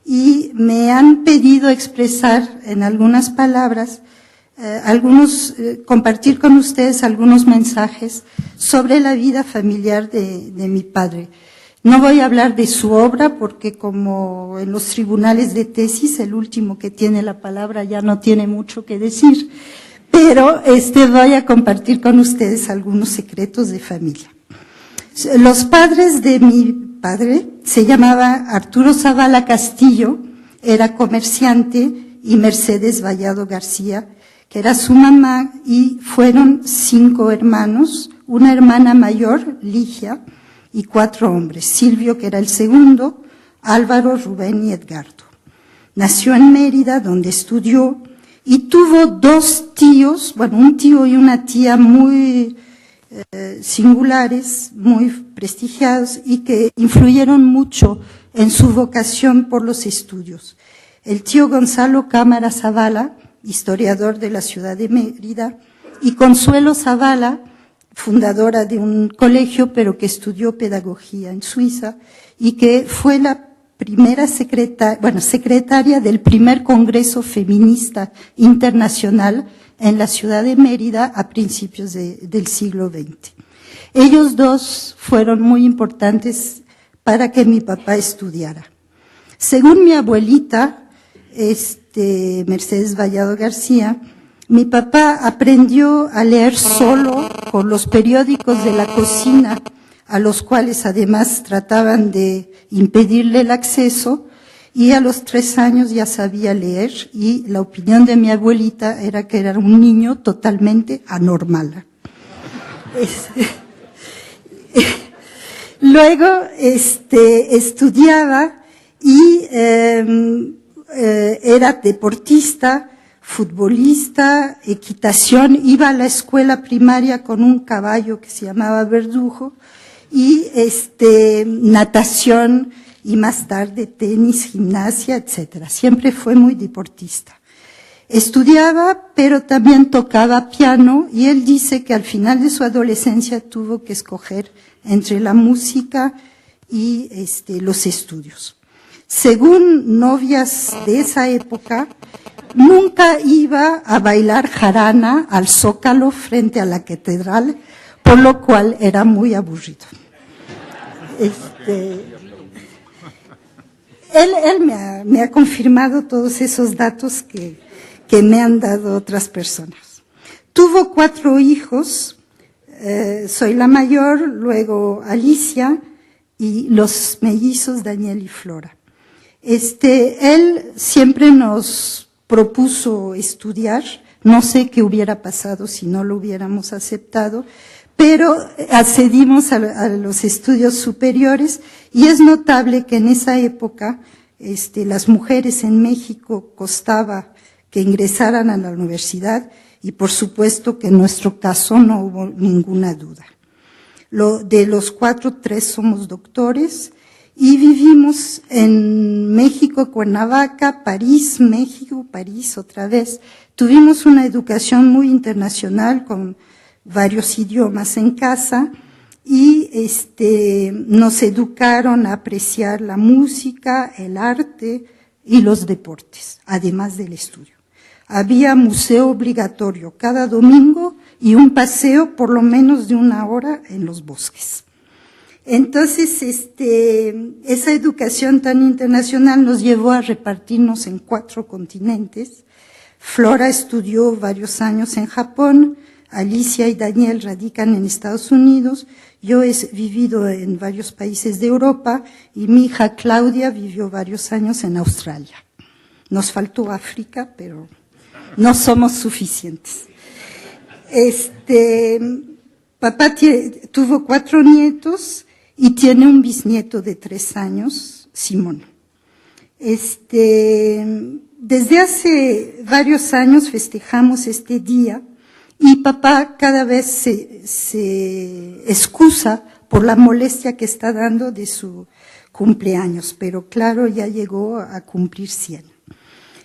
y me han pedido expresar en algunas palabras, compartir con ustedes algunos mensajes sobre la vida familiar de mi padre. No voy a hablar de su obra porque como en los tribunales de tesis, el último que tiene la palabra ya no tiene mucho que decir, pero voy a compartir con ustedes algunos secretos de familia. Los padres de mi padre se llamaba Arturo Zavala Castillo, era comerciante, y Mercedes Vallado García, que era su mamá, y fueron 5 hermanos, una hermana mayor, Ligia, y 4 hombres, Silvio, que era el segundo, Álvaro, Rubén y Edgardo. Nació en Mérida, donde estudió, y tuvo 2 tíos, bueno, un tío y una tía muy singulares, muy prestigiados, y que influyeron mucho en su vocación por los estudios. El tío Gonzalo Cámara Zavala, historiador de la ciudad de Mérida, y Consuelo Zavala, fundadora de un colegio, pero que estudió pedagogía en Suiza, y que fue la primera secretaria del primer Congreso Feminista Internacional en la ciudad de Mérida a principios del siglo XX. Ellos 2 fueron muy importantes para que mi papá estudiara. Según mi abuelita, Mercedes Vallado García, mi papá aprendió a leer solo con los periódicos de la cocina, a los cuales además trataban de impedirle el acceso, y a los 3 años ya sabía leer, y la opinión de mi abuelita era que era un niño totalmente anormal. Luego estudiaba y era deportista, futbolista, equitación, iba a la escuela primaria con un caballo que se llamaba Verdugo, y natación, y más tarde tenis, gimnasia, etcétera. Siempre fue muy deportista. Estudiaba, pero también tocaba piano, y él dice que al final de su adolescencia tuvo que escoger entre la música y los estudios. Según novias de esa época, nunca iba a bailar jarana al Zócalo frente a la catedral, por lo cual era muy aburrido. Él me ha confirmado todos esos datos que me han dado otras personas. Tuvo 4 hijos, soy la mayor, luego Alicia, y los mellizos Daniel y Flora. Él siempre nos propuso estudiar, no sé qué hubiera pasado si no lo hubiéramos aceptado, pero accedimos a los estudios superiores, y es notable que en esa época las mujeres en México costaba que ingresaran a la universidad y por supuesto que en nuestro caso no hubo ninguna duda. De los 4, 3 somos doctores y vivimos en México, Cuernavaca, París, México, París otra vez. Tuvimos una educación muy internacional con varios idiomas en casa y nos educaron a apreciar la música, el arte y los deportes, además del estudio. Había museo obligatorio cada domingo y un paseo por lo menos de 1 hora en los bosques. Entonces, esa educación tan internacional nos llevó a repartirnos en 4 continentes. Flora estudió varios años en Japón, Alicia y Daniel radican en Estados Unidos, yo he vivido en varios países de Europa y mi hija Claudia vivió varios años en Australia. Nos faltó África, pero no somos suficientes. Papá tuvo 4 nietos y tiene un bisnieto de 3 años, Simón. Desde hace varios años festejamos este día y papá cada vez se excusa por la molestia que está dando de su cumpleaños, pero claro, ya llegó a cumplir 100.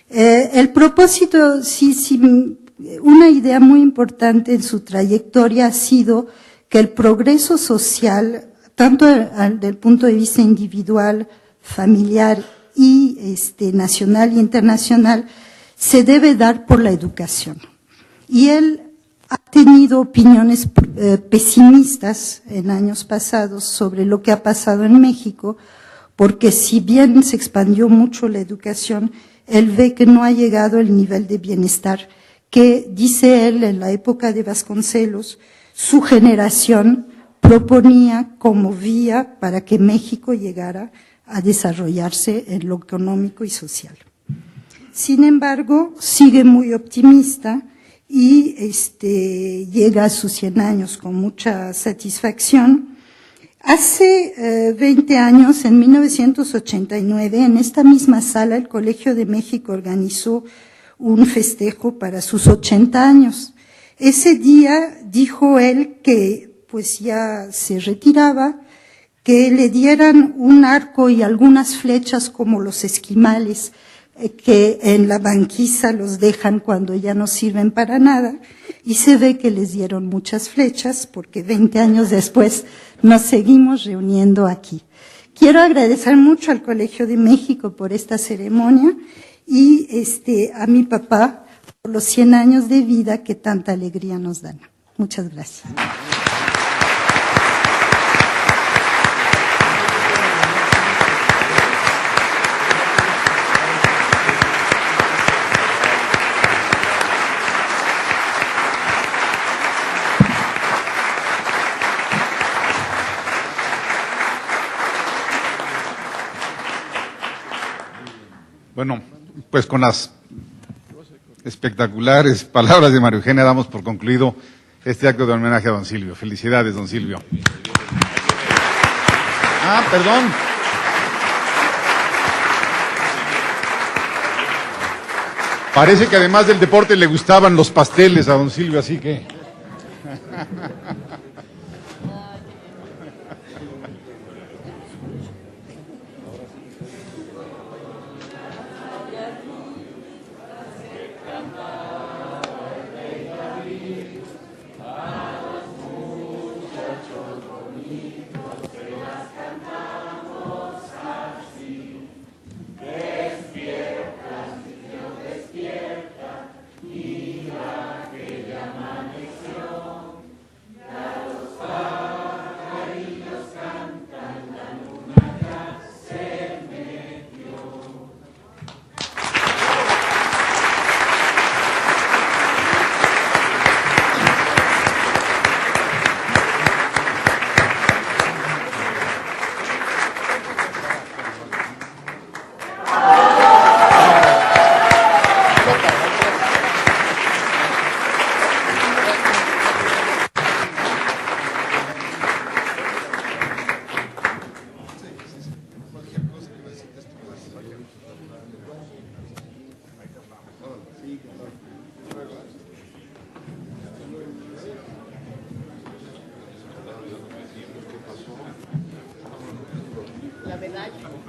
El propósito, una idea muy importante en su trayectoria ha sido que el progreso social, tanto desde el punto de vista individual, familiar y nacional y internacional, se debe dar por la educación. Y él ha tenido opiniones pesimistas en años pasados sobre lo que ha pasado en México, porque si bien se expandió mucho la educación, él ve que no ha llegado el nivel de bienestar que, dice él, en la época de Vasconcelos, su generación proponía como vía para que México llegara a desarrollarse en lo económico y social. Sin embargo, sigue muy optimista y llega a sus 100 años con mucha satisfacción. Hace 20 años, en 1989, en esta misma sala, el Colegio de México organizó un festejo para sus 80 años. Ese día dijo él que pues ya se retiraba, que le dieran un arco y algunas flechas como los esquimales que en la banquisa los dejan cuando ya no sirven para nada, y se ve que les dieron muchas flechas porque 20 años después nos seguimos reuniendo aquí. Quiero agradecer mucho al Colegio de México por esta ceremonia y a mi papá por los 100 años de vida que tanta alegría nos dan. Muchas gracias. Bueno, pues con las espectaculares palabras de María Eugenia damos por concluido este acto de homenaje a don Silvio. Felicidades, don Silvio. Perdón. Parece que además del deporte le gustaban los pasteles a don Silvio, así que... mayo.